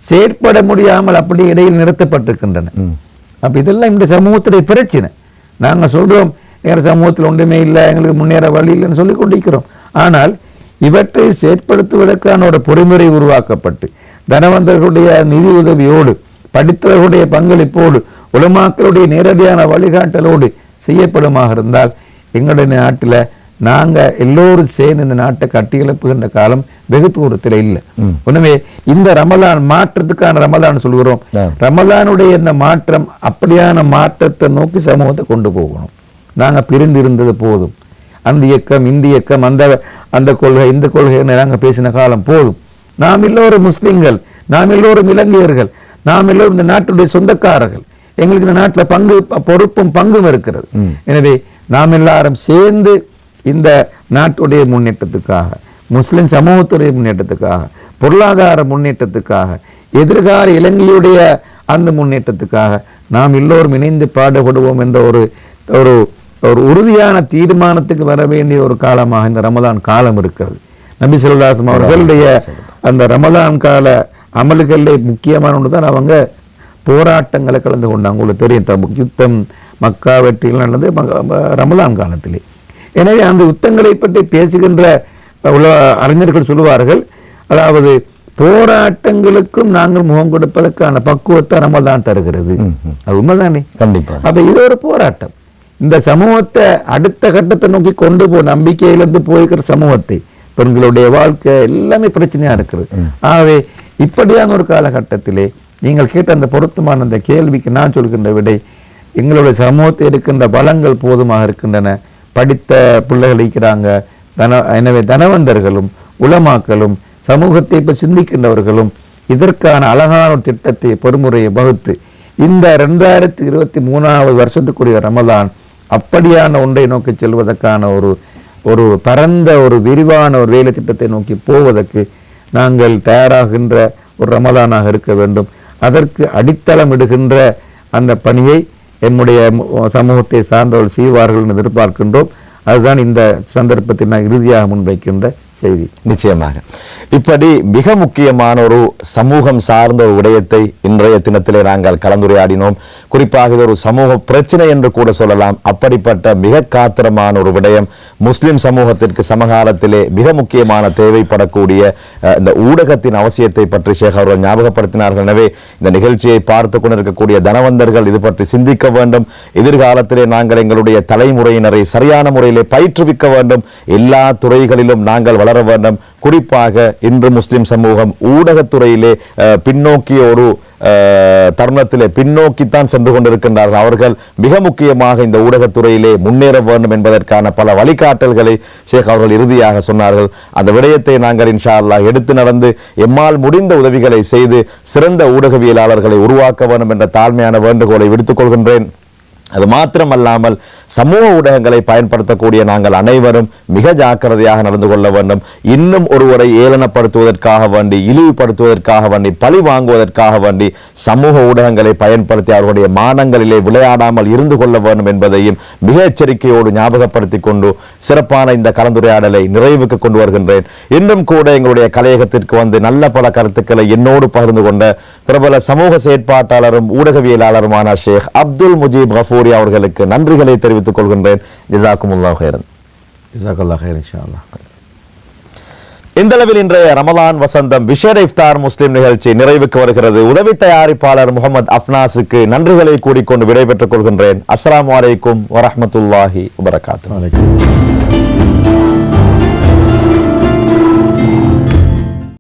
செயற்பட முடியாமல் அப்படி இடையில் நிறுத்தப்பட்டிருக்கின்றன. அப்ப இதெல்லாம் இந்த சமூகத்துடைய பிரச்சனை. நாங்கள் சொல்றோம் எங்கள் சமூகத்தில் ஒன்றுமே இல்லை, எங்களுக்கு முன்னேற வழி இல்லைன்னு சொல்லி கொண்டிருக்கிறோம். ஆனால் இவற்றை செயற்படுத்துவதற்கான ஒரு பொறிமுறை உருவாக்கப்பட்டு தனவந்தர்களுடைய நிதி உதவியோடு, படித்தவர்களுடைய பங்களிப்போடு, உலமாக்களுடைய நேரடியான வழிகாட்டலோடு செய்யப்படுமாக இருந்தால் எங்களுடைய நாட்டில் நாங்கள் எல்லோரும் சேர்ந்து இந்த நாட்டை கட்டி எழுப்புகின்ற காலம் வெகு தூரத்தில் இல்லை. உண்மை இந்த ரமலான் மாற்றத்துக்கான ரமலான் சொல்கிறோம். ரமலானுடைய இந்த மாற்றம் அப்படியான மாற்றத்தை நோக்கி சமூகத்தை கொண்டு போகணும். நாங்கள் பிரிந்து இருந்தது போதும். அந்த இயக்கம் இந்த இயக்கம் அந்த கொள்கை இந்த கொள்கை நாங்கள் பேசின காலம் போதும். நாம் எல்லோரும் முஸ்லிம்கள், நாம் எல்லோரும் இலங்கையர்கள், நாம் எல்லோரும் இந்த நாட்டுடைய சொந்தக்காரர்கள். எங்களுக்கு இந்த நாட்டில் பொறுப்பும் பங்கும் இருக்கிறது. எனவே நாம் எல்லாரும் சேர்ந்து இந்த நாட்டுடைய முன்னேற்றத்துக்காக, முஸ்லிம் சமூகத்துடைய முன்னேற்றத்துக்காக, பொருளாதார முன்னேற்றத்துக்காக, எதிர்கால இலங்கையுடைய அந்த முன்னேற்றத்துக்காக நாம் எல்லோரும் இணைந்து பாடுபடுவோம் என்ற ஒரு உறுதியான தீர்மானத்துக்கு வர வேண்டிய ஒரு காலமாக இந்த ரமலான் காலம் இருக்கிறது. நபி ஸல்லல்லாஹு அலைஹி வஸல்லம் அவர்களுடைய அந்த ரமலான் கால அமல்களிலே முக்கியமான ஒன்று தான் அவங்க போராட்டங்களை கலந்து கொண்டாங்க. உங்களுக்கு தெரியும், யுத்தம் மக்கா வெற்றிகள் நடந்தது ரமலான் காலத்திலே. எனவே அந்த யுத்தங்களை பற்றி பேசுகின்ற அறிஞர்கள் சொல்லுவார்கள், அதாவது போராட்டங்களுக்கும் நாங்கள் முகம் கொடுப்பதற்கான பக்குவத்தை ரமலான் தருகிறது. அது உண்மைதானே? கண்டிப்பா. அப்ப இது ஒரு போராட்டம். இந்த சமூகத்தை அடுத்த கட்டத்தை நோக்கி கொண்டு நம்பிக்கையிலிருந்து போய்கிற சமூகத்தை, பெண்களுடைய வாழ்க்கை எல்லாமே பிரச்சனையா இருக்கிறது. ஆகவே இப்படியான ஒரு காலகட்டத்திலே நீங்கள் கேட்ட அந்த பொருத்தமான அந்த கேள்விக்கு நான் சொல்கின்ற விடை, எங்களுடைய சமூகத்தில் இருக்கின்ற பலங்கள் போதுமாக இருக்கின்றன. படித்த பிள்ளைகள் இருக்கிறாங்க. எனவே தனவந்தர்களும் உலமாக்களும் சமூகத்தை இப்போ சிந்திக்கின்றவர்களும் இதற்கான அழகான ஒரு திட்டத்தை பொறுமுறையை வகுத்து இந்த 2023 வருஷத்துக்குரிய ரமலான் அப்படியான ஒன்றை நோக்கி செல்வதற்கான ஒரு பரந்த ஒரு விரிவான ஒரு வேலை திட்டத்தை நோக்கி போவதற்கு நாங்கள் தயாராகின்ற ஒரு ரமலானாக இருக்க வேண்டும். அதற்கு அடித்தளம் இடுகின்ற அந்த பணியை நம்முடைய சமூகத்தை சார்ந்தவர்கள் செய்வார்கள் என்று எதிர்பார்க்கின்றோம். அதுதான் இந்த சந்தர்ப்பத்தில் நான் இறுதியாக முன்வைக்கின்ற செய்தி.
நிச்சயமாக இப்படி மிக முக்கியமான ஒரு சமூகம் சார்ந்த ஒரு விடயத்தை இன்றைய தினத்திலே நாங்கள் கலந்துரையாடினோம். குறிப்பாக இது ஒரு சமூக பிரச்சனை என்று கூட சொல்லலாம். அப்படிப்பட்ட மிக காத்திரமான ஒரு விடயம் முஸ்லிம் சமூகத்திற்கு சமகாலத்திலே மிக முக்கியமான தேவைப்படக்கூடிய இந்த ஊடகத்தின் அவசியத்தை பற்றி ஷேக் அவர்கள் ஞாபகப்படுத்தினார்கள். எனவே இந்த நிகழ்ச்சியை பார்த்து கொண்டிருக்கக்கூடிய தனவந்தர்கள் இது பற்றி சிந்திக்க வேண்டும். எதிர்காலத்திலே நாங்கள் எங்களுடைய தலைமுறையினரை சரியான முறையிலே பயிற்றுவிக்க வேண்டும். எல்லா துறைகளிலும் நாங்கள் வளர வேண்டும். குறிப்பாக இன்று முஸ்லிம் சமூகம் ஊடகத்துறையிலே பின்னோக்கிய ஒரு தருணத்திலே பின்னோக்கித்தான் சென்று கொண்டிருக்கின்றார்கள். அவர்கள் மிக முக்கியமாக இந்த ஊடகத்துறையிலே முன்னேற வேண்டும் என்பதற்கான பல வழிகாட்டல்களை ஷேக் அவர்கள் இறுதியாக சொன்னார்கள். அந்த விடயத்தை நாங்கள் இன்ஷா அல்லாஹ் எடுத்து நடந்து எம்மால் முடிந்த உதவிகளை செய்து சிறந்த ஊடகவியலாளர்களை உருவாக்க வேண்டும் என்ற தாழ்மையான வேண்டுகோளை விடுத்துக் கொள்கின்றேன். அது மாத்திரமல்லாமல் சமூக ஊடகங்களை பயன்படுத்தக்கூடிய நாங்கள் அனைவரும் மிக ஜாக்கிரதையாக நடந்து கொள்ள வேண்டும். இன்னும் ஒருவரை ஏளனப்படுத்துவதற்காக வேண்டி, இழிவுபடுத்துவதற்காக வேண்டி, பழி வாங்குவதற்காக வேண்டி சமூக ஊடகங்களை பயன்படுத்தி அவர்களுடைய மானங்களிலே விளையாடாமல் இருந்து கொள்ள வேண்டும் என்பதையும் மிக எச்சரிக்கையோடு ஞாபகப்படுத்திக் கொண்டு சிறப்பான இந்த கலந்துரையாடலை நிறைவுக்கு கொண்டு வருகின்றேன். இன்னும் கூட எங்களுடைய கலையகத்திற்கு வந்து நல்ல பல கருத்துக்களை என்னோடு பகிர்ந்து கொண்ட பிரபல சமூக செயற்பாட்டாளரும் ஊடகவியலாளருமான ஷேக் அப்துல் முஜீப் கஃபூரி அவர்களுக்கு நன்றிகளை தெரிவித்துக் கொள்கின்றேன். ஜஸாக்குமுல்லாஹ் ஹைரன்.
ஜஸாக்கல்லாஹ் ஹைர் இன்ஷா அல்லாஹ்.
இந்த அளவில் இன்றைய ரமலான் வசந்தம் விஷேட இஃப்தார் முஸ்லிம் நிகழ்ச்சி நிறைவுக்கு வருகிறது. உதவி தயாரிப்பாளர் முகமது அஃப்னாஸுக்கு நன்றிகளை கூறிக்கொண்டு விடைபெற்றுக் கொள்கின்றேன். அஸ்ஸலாமு அலைக்கும் வரஹ்மத்துல்லாஹி வபரகாத்துஹு.